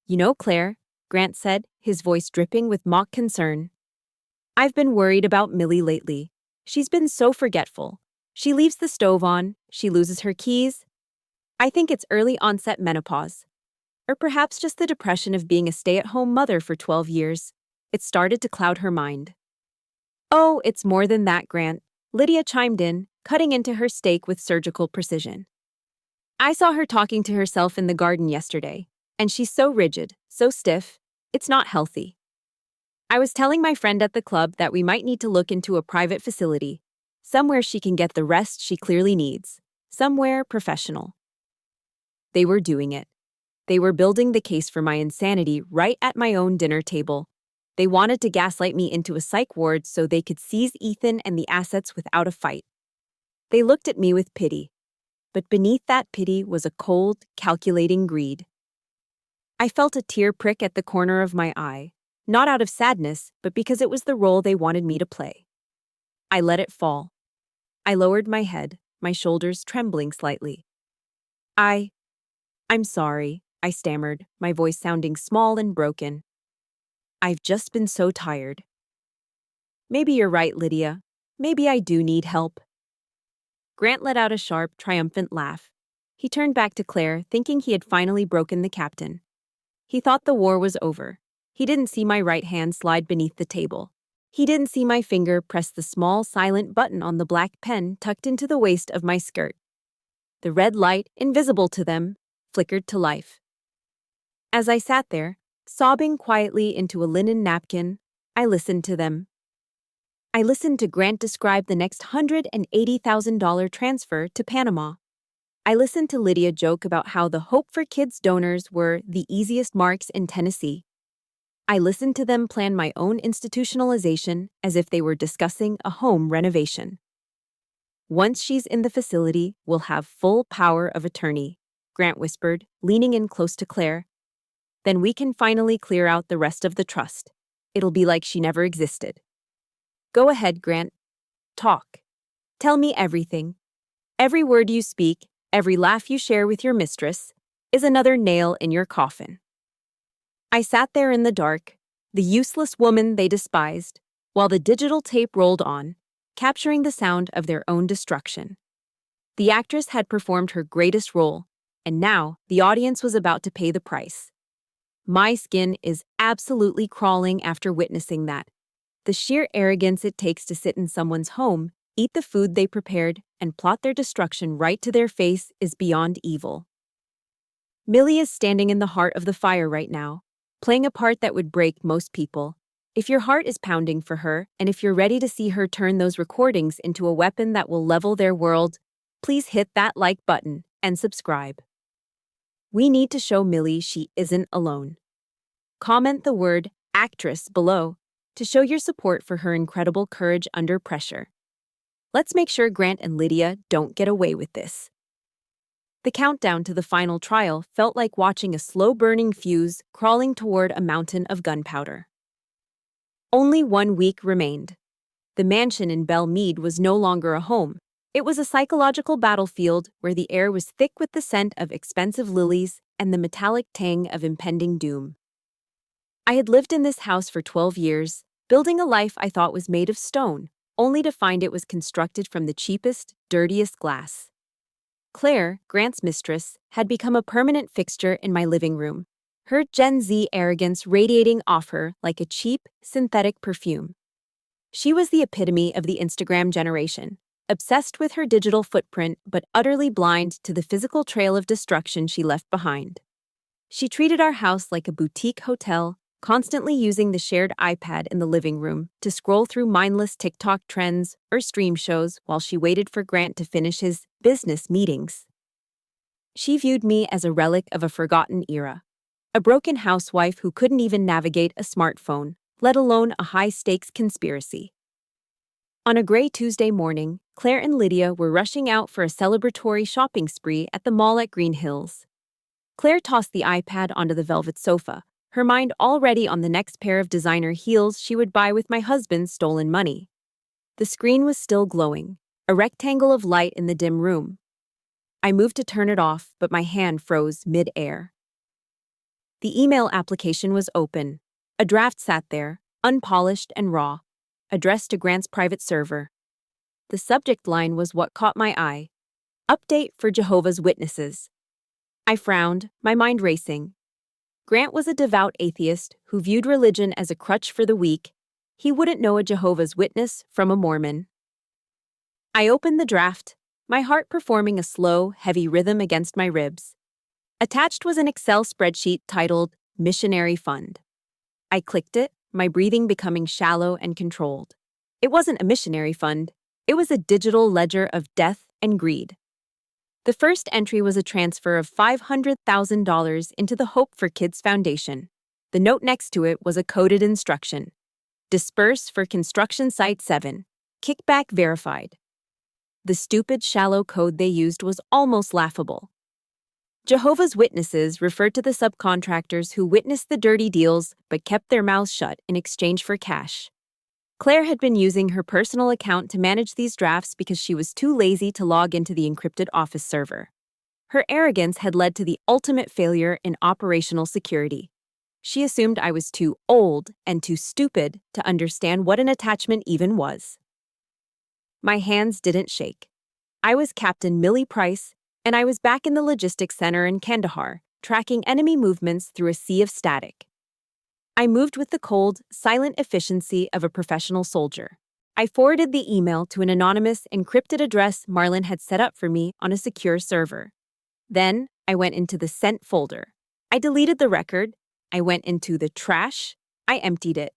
"You know, Claire," Grant said, his voice dripping with mock concern, "I've been worried about Millie lately. She's been so forgetful. She leaves the stove on, she loses her keys. I think it's early onset menopause. Or perhaps just the depression of being a stay-at-home mother for 12 years. It started to cloud her mind." "Oh, it's more than that, Grant," Lydia chimed in, cutting into her steak with surgical precision. "I saw her talking to herself in the garden yesterday, and she's so rigid, so stiff. It's not healthy. I was telling my friend at the club that we might need to look into a private facility, somewhere she can get the rest she clearly needs, somewhere professional." They were doing it. They were building the case for my insanity right at my own dinner table. They wanted to gaslight me into a psych ward so they could seize Ethan and the assets without a fight. They looked at me with pity. But beneath that pity was a cold, calculating greed. I felt a tear prick at the corner of my eye, not out of sadness, but because it was the role they wanted me to play. I let it fall. I lowered my head, my shoulders trembling slightly. I'm sorry," I stammered, my voice sounding small and broken. "I've just been so tired." "Maybe you're right, Lydia. Maybe I do need help." Grant let out a sharp, triumphant laugh. He turned back to Claire, thinking he had finally broken the captain. He thought the war was over. He didn't see my right hand slide beneath the table. He didn't see my finger press the small, silent button on the black pen tucked into the waist of my skirt. The red light, invisible to them, flickered to life. As I sat there, sobbing quietly into a linen napkin, I listened to them. I listened to Grant describe the next $180,000 transfer to Panama. I listened to Lydia joke about how the Hope for Kids donors were the easiest marks in Tennessee. I listened to them plan my own institutionalization as if they were discussing a home renovation. "Once she's in the facility, we'll have full power of attorney," Grant whispered, leaning in close to Claire. Then we can finally clear out the rest of the trust. It'll be like she never existed. Go ahead, Grant. Talk. Tell me everything. Every word you speak, every laugh you share with your mistress, is another nail in your coffin. I sat there in the dark, the useless woman they despised, while the digital tape rolled on, capturing the sound of their own destruction. The actress had performed her greatest role, and now the audience was about to pay the price. My skin is absolutely crawling after witnessing that. The sheer arrogance it takes to sit in someone's home, eat the food they prepared, and plot their destruction right to their face is beyond evil. Millie is standing in the heart of the fire right now, playing a part that would break most people. If your heart is pounding for her, and if you're ready to see her turn those recordings into a weapon that will level their world, please hit that like button and subscribe. We need to show Millie she isn't alone. Comment the word actress below to show your support for her incredible courage under pressure. Let's make sure Grant and Lydia don't get away with this. The countdown to the final trial felt like watching a slow-burning fuse crawling toward a mountain of gunpowder. Only 1 week remained. The mansion in Belle Meade was no longer a home. It was a psychological battlefield where the air was thick with the scent of expensive lilies and the metallic tang of impending doom. I had lived in this house for 12 years, building a life I thought was made of stone, only to find it was constructed from the cheapest, dirtiest glass. Claire, Grant's mistress, had become a permanent fixture in my living room, her Gen Z arrogance radiating off her like a cheap, synthetic perfume. She was the epitome of the Instagram generation, obsessed with her digital footprint but utterly blind to the physical trail of destruction she left behind. She treated our house like a boutique hotel, constantly using the shared iPad in the living room to scroll through mindless TikTok trends or stream shows while she waited for Grant to finish his business meetings. She viewed me as a relic of a forgotten era, a broken housewife who couldn't even navigate a smartphone, let alone a high-stakes conspiracy. On a gray Tuesday morning, Claire and Lydia were rushing out for a celebratory shopping spree at the mall at Green Hills. Claire tossed the iPad onto the velvet sofa, her mind already on the next pair of designer heels she would buy with my husband's stolen money. The screen was still glowing, a rectangle of light in the dim room. I moved to turn it off, but my hand froze mid-air. The email application was open. A draft sat there, unpolished and raw, addressed to Grant's private server. The subject line was what caught my eye: Update for Jehovah's Witnesses. I frowned, my mind racing. Grant was a devout atheist who viewed religion as a crutch for the weak. He wouldn't know a Jehovah's Witness from a Mormon. I opened the draft, my heart performing a slow, heavy rhythm against my ribs. Attached was an Excel spreadsheet titled Missionary Fund. I clicked it, my breathing becoming shallow and controlled. It wasn't a missionary fund. It was a digital ledger of death and greed. The first entry was a transfer of $500,000 into the Hope for Kids Foundation. The note next to it was a coded instruction: Disperse for construction site 7. Kickback verified. The stupid, shallow code they used was almost laughable. Jehovah's Witnesses referred to the subcontractors who witnessed the dirty deals but kept their mouths shut in exchange for cash. Claire had been using her personal account to manage these drafts because she was too lazy to log into the encrypted office server. Her arrogance had led to the ultimate failure in operational security. She assumed I was too old and too stupid to understand what an attachment even was. My hands didn't shake. I was Captain Millie Price, and I was back in the logistics center in Kandahar, tracking enemy movements through a sea of static. I moved with the cold, silent efficiency of a professional soldier. I forwarded the email to an anonymous, encrypted address Marlin had set up for me on a secure server. Then, I went into the sent folder. I deleted the record. I went into the trash. I emptied it.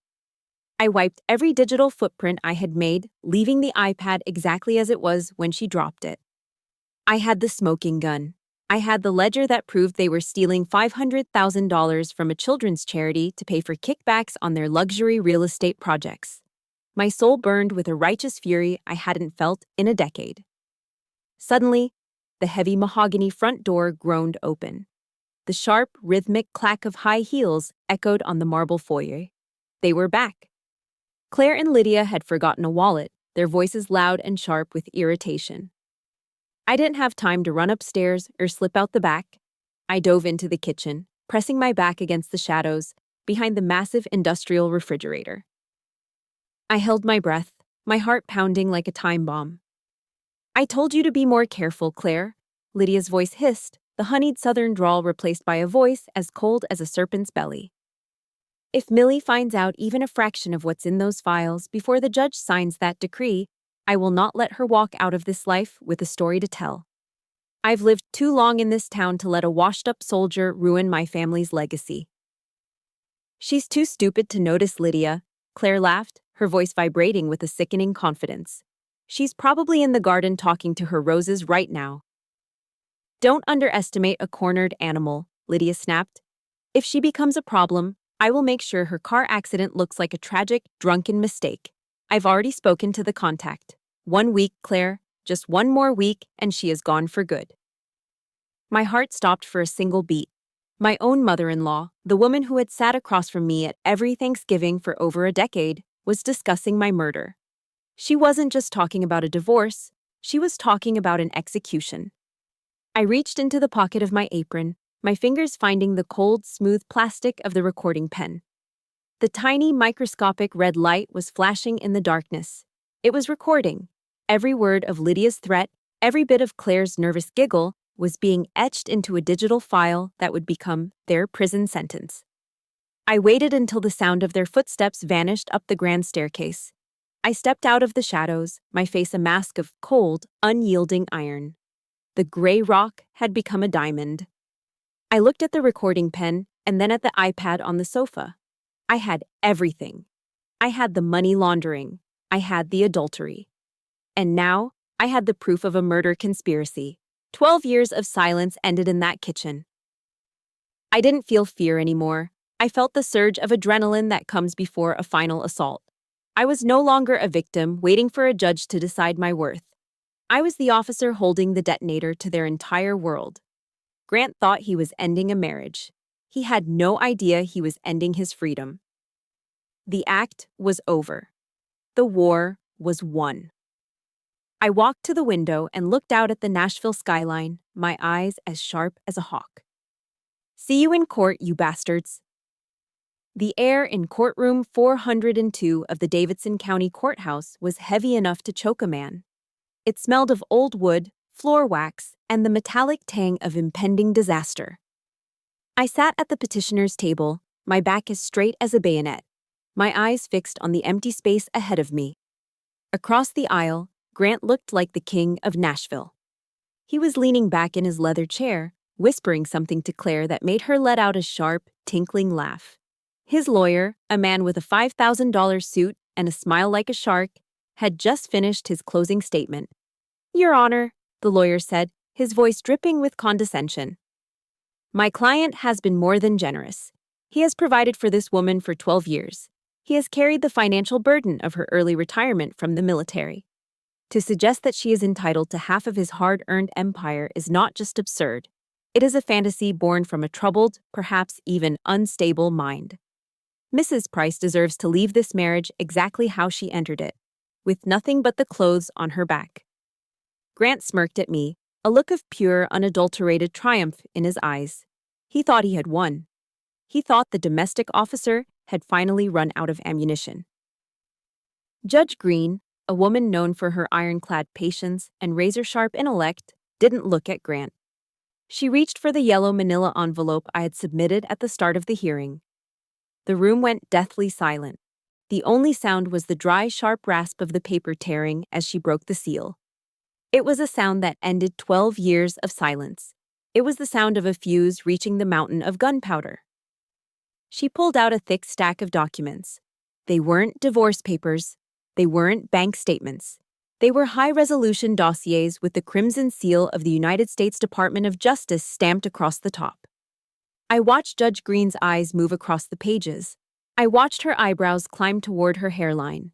I wiped every digital footprint I had made, leaving the iPad exactly as it was when she dropped it. I had the smoking gun. I had the ledger that proved they were stealing $500,000 from a children's charity to pay for kickbacks on their luxury real estate projects. My soul burned with a righteous fury I hadn't felt in a decade. Suddenly, the heavy mahogany front door groaned open. The sharp, rhythmic clack of high heels echoed on the marble foyer. They were back. Claire and Lydia had forgotten a wallet, their voices loud and sharp with irritation. I didn't have time to run upstairs or slip out the back. I dove into the kitchen, pressing my back against the shadows behind the massive industrial refrigerator. I held my breath, my heart pounding like a time bomb. "I told you to be more careful, Claire," Lydia's voice hissed, the honeyed southern drawl replaced by a voice as cold as a serpent's belly. "If Millie finds out even a fraction of what's in those files before the judge signs that decree, I will not let her walk out of this life with a story to tell. I've lived too long in this town to let a washed-up soldier ruin my family's legacy." "She's too stupid to notice, Lydia," Claire laughed, her voice vibrating with a sickening confidence. "She's probably in the garden talking to her roses right now." "Don't underestimate a cornered animal," Lydia snapped. "If she becomes a problem, I will make sure her car accident looks like a tragic, drunken mistake. I've already spoken to the contact. 1 week, Claire, just 1 more week, and she is gone for good." My heart stopped for a single beat. My own mother-in-law, the woman who had sat across from me at every Thanksgiving for over a decade, was discussing my murder. She wasn't just talking about a divorce, she was talking about an execution. I reached into the pocket of my apron, my fingers finding the cold, smooth plastic of the recording pen. The tiny, microscopic red light was flashing in the darkness. It was recording. Every word of Lydia's threat, every bit of Claire's nervous giggle, was being etched into a digital file that would become their prison sentence. I waited until the sound of their footsteps vanished up the grand staircase. I stepped out of the shadows, my face a mask of cold, unyielding iron. The gray rock had become a diamond. I looked at the recording pen and then at the iPad on the sofa. I had everything. I had the money laundering. I had the adultery. And now, I had the proof of a murder conspiracy. 12 years of silence ended in that kitchen. I didn't feel fear anymore. I felt the surge of adrenaline that comes before a final assault. I was no longer a victim waiting for a judge to decide my worth. I was the officer holding the detonator to their entire world. Grant thought he was ending a marriage. He had no idea he was ending his freedom. The act was over. The war was won. I walked to the window and looked out at the Nashville skyline, my eyes as sharp as a hawk. "See you in court, you bastards." The air in courtroom 402 of the Davidson County Courthouse was heavy enough to choke a man. It smelled of old wood, floor wax, and the metallic tang of impending disaster. I sat at the petitioner's table, my back as straight as a bayonet, my eyes fixed on the empty space ahead of me. Across the aisle, Grant looked like the king of Nashville. He was leaning back in his leather chair, whispering something to Claire that made her let out a sharp, tinkling laugh. His lawyer, a man with a $5,000 suit and a smile like a shark, had just finished his closing statement. "Your Honor," the lawyer said, his voice dripping with condescension. "My client has been more than generous. He has provided for this woman for 12 years. He has carried the financial burden of her early retirement from the military. To suggest that she is entitled to half of his hard-earned empire is not just absurd. It is a fantasy born from a troubled, perhaps even unstable mind. Mrs. Price deserves to leave this marriage exactly how she entered it, with nothing but the clothes on her back." Grant smirked at me, a look of pure, unadulterated triumph in his eyes. He thought he had won. He thought the domestic officer had finally run out of ammunition. Judge Green, a woman known for her ironclad patience and razor-sharp intellect, didn't look at Grant. She reached for the yellow manila envelope I had submitted at the start of the hearing. The room went deathly silent. The only sound was the dry, sharp rasp of the paper tearing as she broke the seal. It was a sound that ended 12 years of silence. It was the sound of a fuse reaching the mountain of gunpowder. She pulled out a thick stack of documents. They weren't divorce papers. They weren't bank statements. They were high-resolution dossiers with the crimson seal of the United States Department of Justice stamped across the top. I watched Judge Green's eyes move across the pages. I watched her eyebrows climb toward her hairline.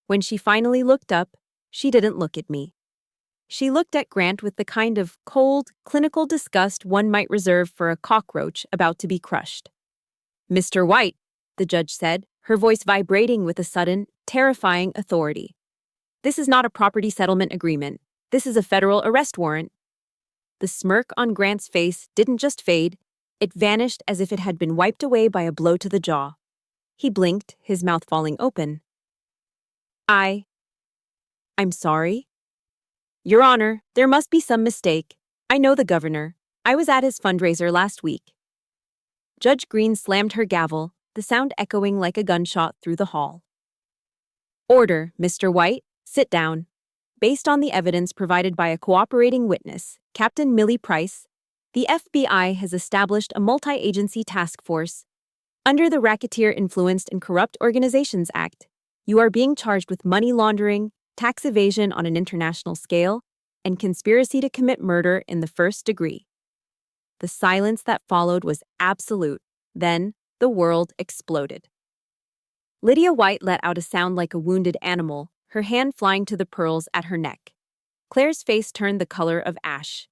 When she finally looked up, she didn't look at me. She looked at Grant with the kind of cold, clinical disgust one might reserve for a cockroach about to be crushed. "Mr. White," the judge said, her voice vibrating with a sudden, terrifying authority. "This is not a property settlement agreement. This is a federal arrest warrant." The smirk on Grant's face didn't just fade, it vanished as if it had been wiped away by a blow to the jaw. He blinked, his mouth falling open. I'm sorry?" "Your Honor, there must be some mistake. I know the governor. I was at his fundraiser last week." Judge Green slammed her gavel, the sound echoing like a gunshot through the hall. "Order, Mr. White. Sit down. Based on the evidence provided by a cooperating witness, Captain Millie Price, the FBI has established a multi-agency task force. Under the Racketeer-Influenced and Corrupt Organizations Act, you are being charged with money laundering, tax evasion on an international scale, and conspiracy to commit murder in the first degree." The silence that followed was absolute. Then, the world exploded. Lydia White let out a sound like a wounded animal, her hand flying to the pearls at her neck. Claire's face turned the color of ash.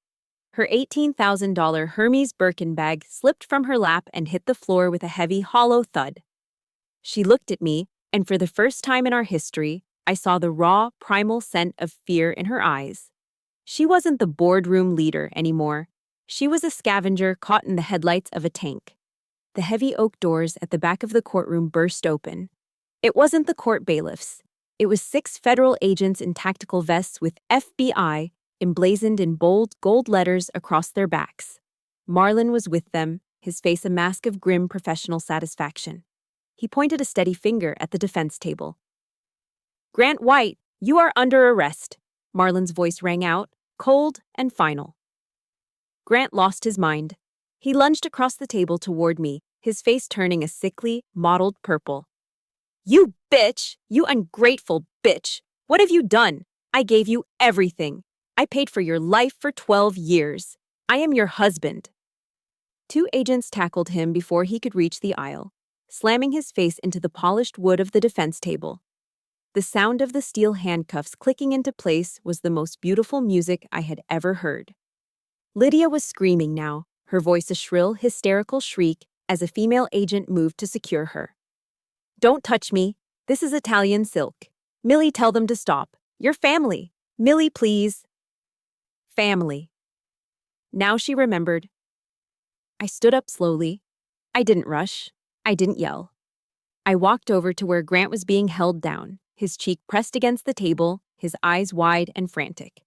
Her $18,000 Hermes Birkin bag slipped from her lap and hit the floor with a heavy, hollow thud. She looked at me, and for the first time in our history, I saw the raw, primal scent of fear in her eyes. She wasn't the boardroom leader anymore. She was a scavenger caught in the headlights of a tank. The heavy oak doors at the back of the courtroom burst open. It wasn't the court bailiffs. It was 6 federal agents in tactical vests with FBI emblazoned in bold gold letters across their backs. Marlon was with them, his face a mask of grim professional satisfaction. He pointed a steady finger at the defense table. "Grant White, you are under arrest," Marlon's voice rang out, cold and final. Grant lost his mind. He lunged across the table toward me, his face turning a sickly, mottled purple. "You bitch! You ungrateful bitch! What have you done? I gave you everything. I paid for your life for 12 years. I am your husband." 2 agents tackled him before he could reach the aisle, slamming his face into the polished wood of the defense table. The sound of the steel handcuffs clicking into place was the most beautiful music I had ever heard. Lydia was screaming now, her voice a shrill, hysterical shriek as a female agent moved to secure her. "Don't touch me. This is Italian silk. Millie, tell them to stop. Your family. Millie, please." Family. Now she remembered. I stood up slowly. I didn't rush. I didn't yell. I walked over to where Grant was being held down, his cheek pressed against the table, his eyes wide and frantic.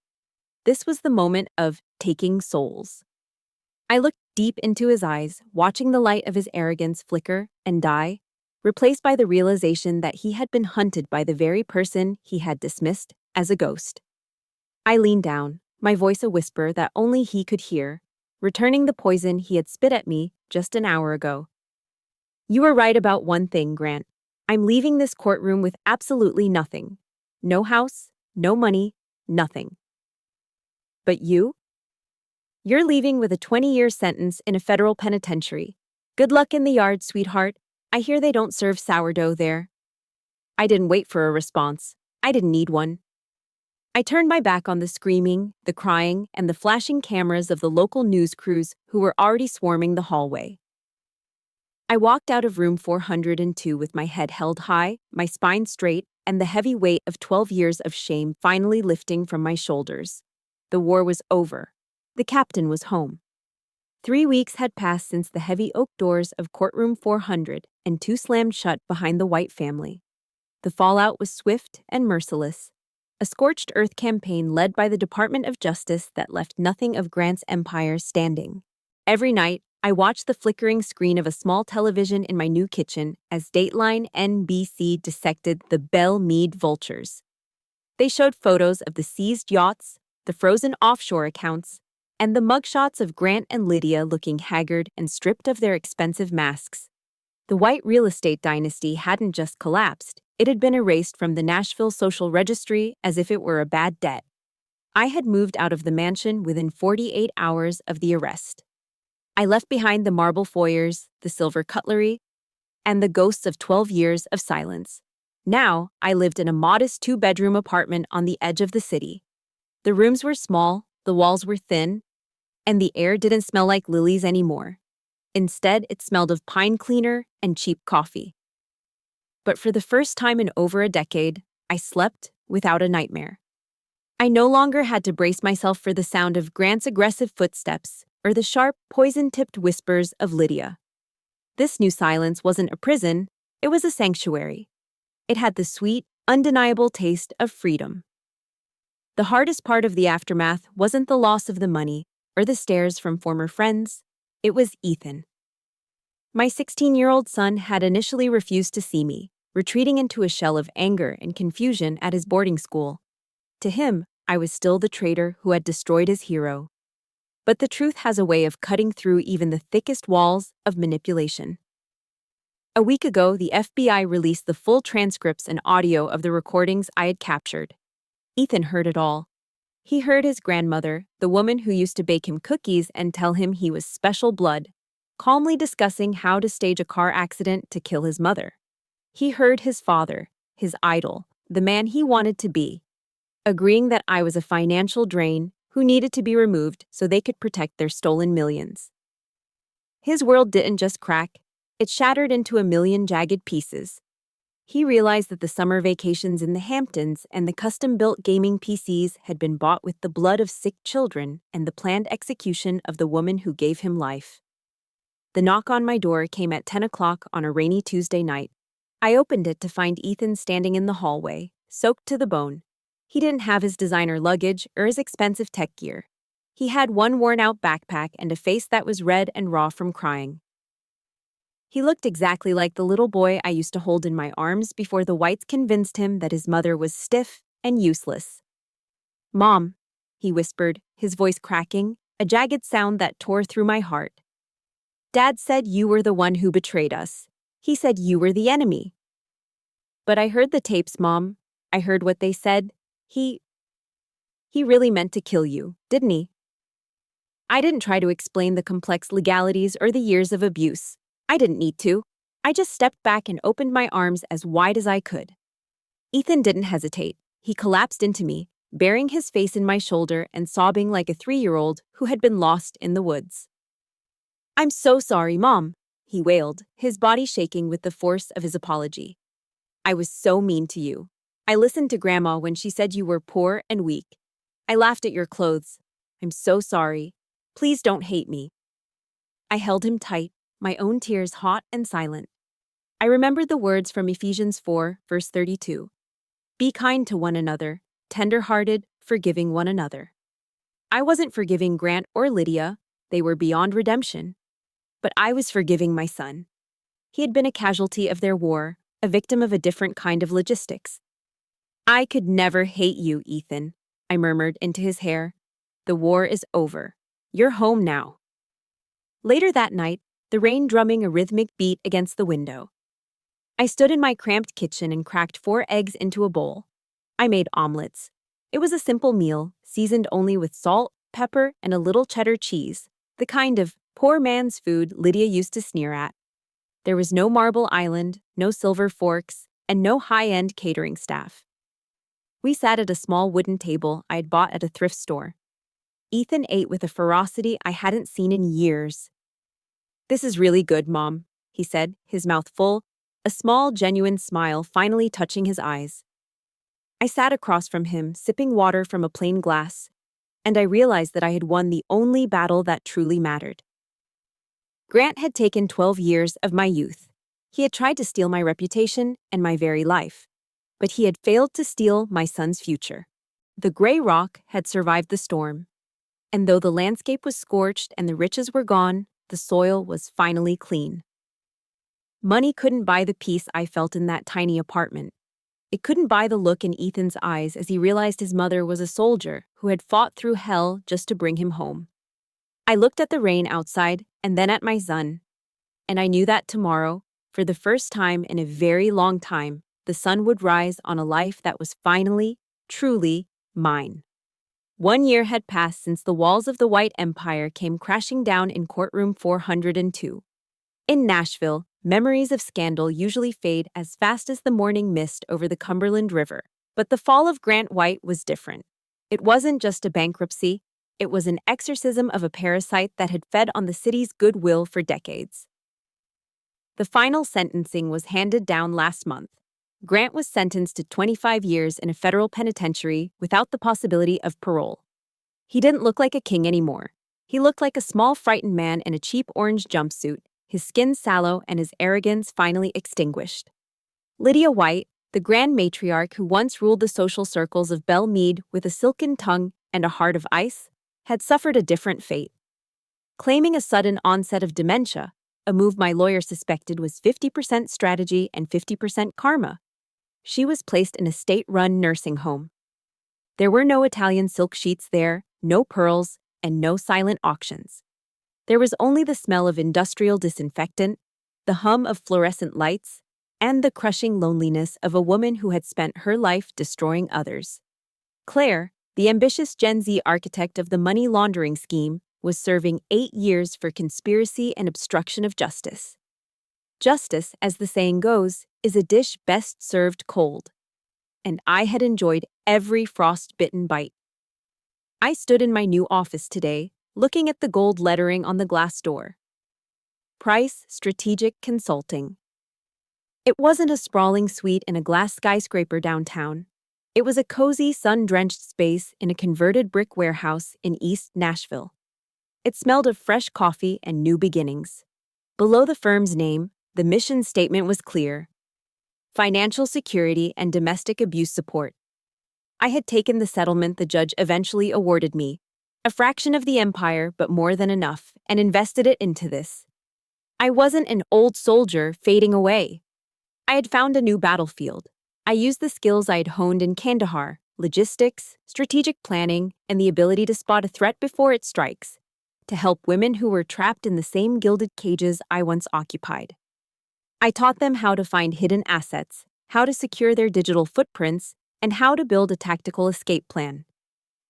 This was the moment of taking souls. I looked deep into his eyes, watching the light of his arrogance flicker and die, replaced by the realization that he had been hunted by the very person he had dismissed as a ghost. I leaned down, my voice a whisper that only he could hear, returning the poison he had spit at me just an hour ago. "You were right about one thing, Grant. I'm leaving this courtroom with absolutely nothing. No house, no money, nothing. But you? You're leaving with a 20-year sentence in a federal penitentiary. Good luck in the yard, sweetheart. I hear they don't serve sourdough there." I didn't wait for a response. I didn't need one. I turned my back on the screaming, the crying, and the flashing cameras of the local news crews who were already swarming the hallway. I walked out of room 402 with my head held high, my spine straight, and the heavy weight of 12 years of shame finally lifting from my shoulders. The war was over. The captain was home. 3 weeks had passed since the heavy oak doors of courtroom 402 slammed shut behind the White family. The fallout was swift and merciless. A scorched earth campaign led by the Department of Justice that left nothing of Grant's empire standing. Every night, I watched the flickering screen of a small television in my new kitchen as Dateline NBC dissected the Belle Meade vultures. They showed photos of the seized yachts, the frozen offshore accounts, and the mugshots of Grant and Lydia looking haggard and stripped of their expensive masks. The White real estate dynasty hadn't just collapsed, it had been erased from the Nashville social registry as if it were a bad debt. I had moved out of the mansion within 48 hours of the arrest. I left behind the marble foyers, the silver cutlery, and the ghosts of 12 years of silence. Now, I lived in a modest 2-bedroom apartment on the edge of the city. The rooms were small, the walls were thin, and the air didn't smell like lilies anymore. Instead, it smelled of pine cleaner and cheap coffee. But for the first time in over a decade, I slept without a nightmare. I no longer had to brace myself for the sound of Grant's aggressive footsteps or the sharp, poison-tipped whispers of Lydia. This new silence wasn't a prison, it was a sanctuary. It had the sweet, undeniable taste of freedom. The hardest part of the aftermath wasn't the loss of the money or the stares from former friends, it was Ethan. My 16-year-old son had initially refused to see me, retreating into a shell of anger and confusion at his boarding school. To him, I was still the traitor who had destroyed his hero. But the truth has a way of cutting through even the thickest walls of manipulation. A week ago, the FBI released the full transcripts and audio of the recordings I had captured. Ethan heard it all. He heard his grandmother, the woman who used to bake him cookies and tell him he was special blood, calmly discussing how to stage a car accident to kill his mother. He heard his father, his idol, the man he wanted to be, agreeing that I was a financial drain who needed to be removed so they could protect their stolen millions. His world didn't just crack, it shattered into a million jagged pieces. He realized that the summer vacations in the Hamptons and the custom-built gaming PCs had been bought with the blood of sick children and the planned execution of the woman who gave him life. The knock on my door came at 10 o'clock on a rainy Tuesday night. I opened it to find Ethan standing in the hallway, soaked to the bone. He didn't have his designer luggage or his expensive tech gear. He had one worn-out backpack and a face that was red and raw from crying. He looked exactly like the little boy I used to hold in my arms before the whites convinced him that his mother was stiff and useless. "Mom," he whispered, his voice cracking, a jagged sound that tore through my heart. "Dad said you were the one who betrayed us. He said you were the enemy." "But I heard the tapes, Mom. I heard what they said. He really meant to kill you, didn't he?" I didn't try to explain the complex legalities or the years of abuse. I didn't need to. I just stepped back and opened my arms as wide as I could. Ethan didn't hesitate. He collapsed into me, burying his face in my shoulder and sobbing like a 3-year-old who had been lost in the woods. "I'm so sorry, Mom," he wailed, his body shaking with the force of his apology. "I was so mean to you. I listened to Grandma when she said you were poor and weak. I laughed at your clothes. I'm so sorry. Please don't hate me." I held him tight, my own tears hot and silent. I remembered the words from Ephesians 4, verse 32. "Be kind to one another, tender-hearted, forgiving one another." I wasn't forgiving Grant or Lydia, they were beyond redemption. But I was forgiving my son. He had been a casualty of their war, a victim of a different kind of logistics. "I could never hate you, Ethan," I murmured into his hair. "The war is over. You're home now." Later that night, the rain drumming a rhythmic beat against the window. I stood in my cramped kitchen and cracked 4 eggs into a bowl. I made omelets. It was a simple meal, seasoned only with salt, pepper, and a little cheddar cheese, the kind of poor man's food Lydia used to sneer at. There was no marble island, no silver forks, and no high-end catering staff. We sat at a small wooden table I had bought at a thrift store. Ethan ate with a ferocity I hadn't seen in years. "This is really good, Mom," he said, his mouth full, a small, genuine smile finally touching his eyes. I sat across from him, sipping water from a plain glass, and I realized that I had won the only battle that truly mattered. Grant had taken 12 years of my youth. He had tried to steal my reputation and my very life, but he had failed to steal my son's future. The gray rock had survived the storm, and though the landscape was scorched and the riches were gone, the soil was finally clean. Money couldn't buy the peace I felt in that tiny apartment. It couldn't buy the look in Ethan's eyes as he realized his mother was a soldier who had fought through hell just to bring him home. I looked at the rain outside and then at my son, and I knew that tomorrow, for the first time in a very long time, the sun would rise on a life that was finally, truly mine. 1 year had passed since the walls of the White Empire came crashing down in courtroom 402. In Nashville, memories of scandal usually fade as fast as the morning mist over the Cumberland River, but the fall of Grant White was different. It wasn't just a bankruptcy, it was an exorcism of a parasite that had fed on the city's goodwill for decades. The final sentencing was handed down last month. Grant was sentenced to 25 years in a federal penitentiary without the possibility of parole. He didn't look like a king anymore. He looked like a small, frightened man in a cheap orange jumpsuit, his skin sallow and his arrogance finally extinguished. Lydia White, the grand matriarch who once ruled the social circles of Belle Meade with a silken tongue and a heart of ice, had suffered a different fate. Claiming a sudden onset of dementia, a move my lawyer suspected was 50% strategy and 50% karma, she was placed in a state-run nursing home. There were no Italian silk sheets there, no pearls, and no silent auctions. There was only the smell of industrial disinfectant, the hum of fluorescent lights, and the crushing loneliness of a woman who had spent her life destroying others. Claire, the ambitious Gen Z architect of the money laundering scheme, was serving 8 years for conspiracy and obstruction of justice. Justice, as the saying goes, is a dish best served cold. And I had enjoyed every frost-bitten bite. I stood in my new office today, looking at the gold lettering on the glass door. Price Strategic Consulting. It wasn't a sprawling suite in a glass skyscraper downtown. It was a cozy, sun-drenched space in a converted brick warehouse in East Nashville. It smelled of fresh coffee and new beginnings. Below the firm's name, the mission statement was clear: financial security and domestic abuse support. I had taken the settlement the judge eventually awarded me, a fraction of the empire but more than enough, and invested it into this. I wasn't an old soldier fading away. I had found a new battlefield. I used the skills I had honed in Kandahar: logistics, strategic planning, and the ability to spot a threat before it strikes, to help women who were trapped in the same gilded cages I once occupied. I taught them how to find hidden assets, how to secure their digital footprints, and how to build a tactical escape plan.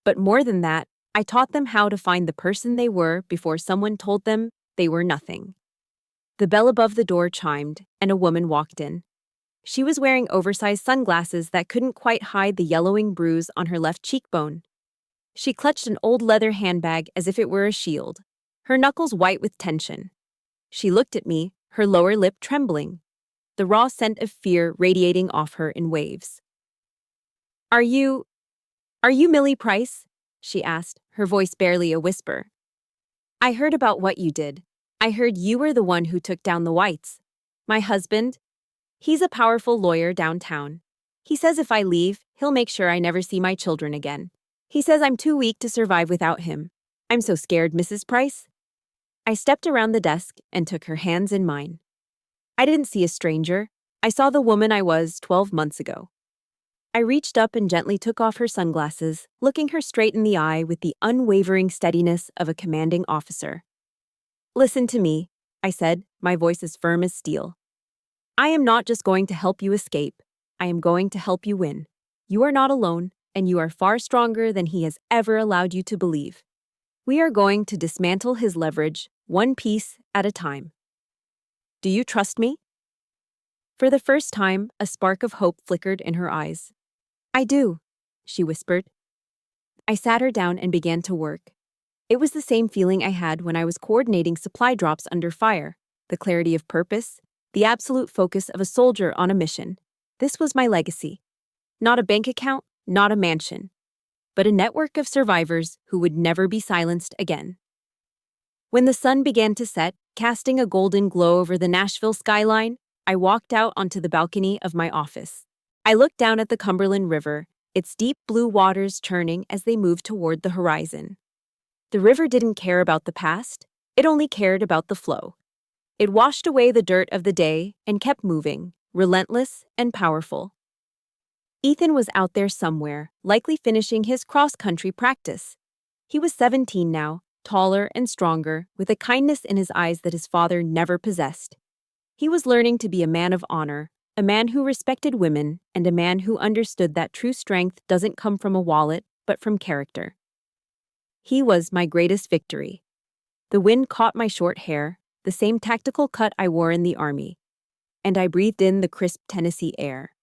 But more than that, I taught them how to find the person they were before someone told them they were nothing. The bell above the door chimed, and a woman walked in. She was wearing oversized sunglasses that couldn't quite hide the yellowing bruise on her left cheekbone. She clutched an old leather handbag as if it were a shield, her knuckles white with tension. She looked at me, her lower lip trembling, the raw scent of fear radiating off her in waves. Are you Millie Price?" she asked, her voice barely a whisper. "I heard about what you did. I heard you were the one who took down the Whites. My husband, he's a powerful lawyer downtown. He says if I leave, he'll make sure I never see my children again. He says I'm too weak to survive without him. I'm so scared, Mrs. Price." I stepped around the desk and took her hands in mine. I didn't see a stranger. I saw the woman I was 12 months ago. I reached up and gently took off her sunglasses, looking her straight in the eye with the unwavering steadiness of a commanding officer. "Listen to me," I said, my voice as firm as steel. "I am not just going to help you escape. I am going to help you win. You are not alone, and you are far stronger than he has ever allowed you to believe. We are going to dismantle his leverage, one piece at a time. Do you trust me?" For the first time, a spark of hope flickered in her eyes. "I do," she whispered. I sat her down and began to work. It was the same feeling I had when I was coordinating supply drops under fire, the clarity of purpose, the absolute focus of a soldier on a mission. This was my legacy. Not a bank account, not a mansion, but a network of survivors who would never be silenced again. When the sun began to set, casting a golden glow over the Nashville skyline, I walked out onto the balcony of my office. I looked down at the Cumberland River, its deep blue waters churning as they moved toward the horizon. The river didn't care about the past, it only cared about the flow. It washed away the dirt of the day and kept moving, relentless and powerful. Ethan was out there somewhere, likely finishing his cross-country practice. He was 17 now, taller and stronger, with a kindness in his eyes that his father never possessed. He was learning to be a man of honor, a man who respected women, and a man who understood that true strength doesn't come from a wallet, but from character. He was my greatest victory. The wind caught my short hair, the same tactical cut I wore in the Army, and I breathed in the crisp Tennessee air.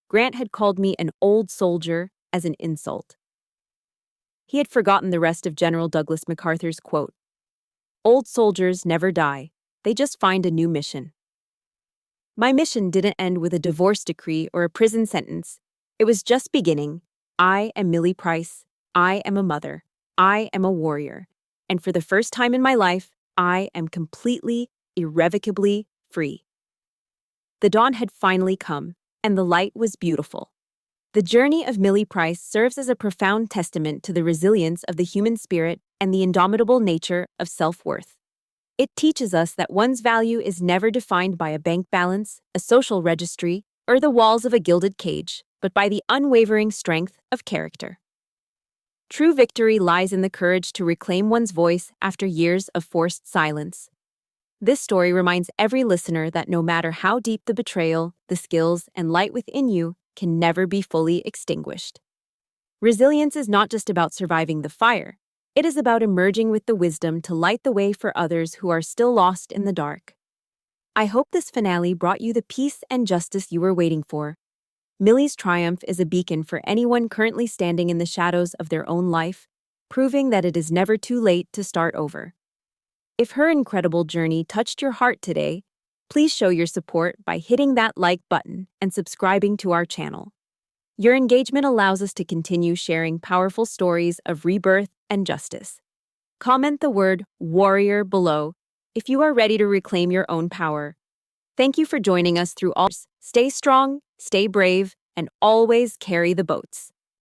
Grant had called me an old soldier as an insult. He had forgotten the rest of General Douglas MacArthur's quote, "Old soldiers never die, they just find a new mission." My mission didn't end with a divorce decree or a prison sentence. It was just beginning. I am Millie Price. I am a mother. I am a warrior. And for the first time in my life, I am completely, irrevocably free. The dawn had finally come, and the light was beautiful. The journey of Millie Price serves as a profound testament to the resilience of the human spirit and the indomitable nature of self-worth. It teaches us that one's value is never defined by a bank balance, a social registry, or the walls of a gilded cage, but by the unwavering strength of character. True victory lies in the courage to reclaim one's voice after years of forced silence. This story reminds every listener that no matter how deep the betrayal, the skills and light within you can never be fully extinguished. Resilience is not just about surviving the fire. It is about emerging with the wisdom to light the way for others who are still lost in the dark. I hope this finale brought you the peace and justice you were waiting for. Millie's triumph is a beacon for anyone currently standing in the shadows of their own life, proving that it is never too late to start over. If her incredible journey touched your heart today, please show your support by hitting that like button and subscribing to our channel. Your engagement allows us to continue sharing powerful stories of rebirth and justice. Comment the word warrior below if you are ready to reclaim your own power. Thank you for joining us through all. Stay strong, stay brave, and always carry the boats.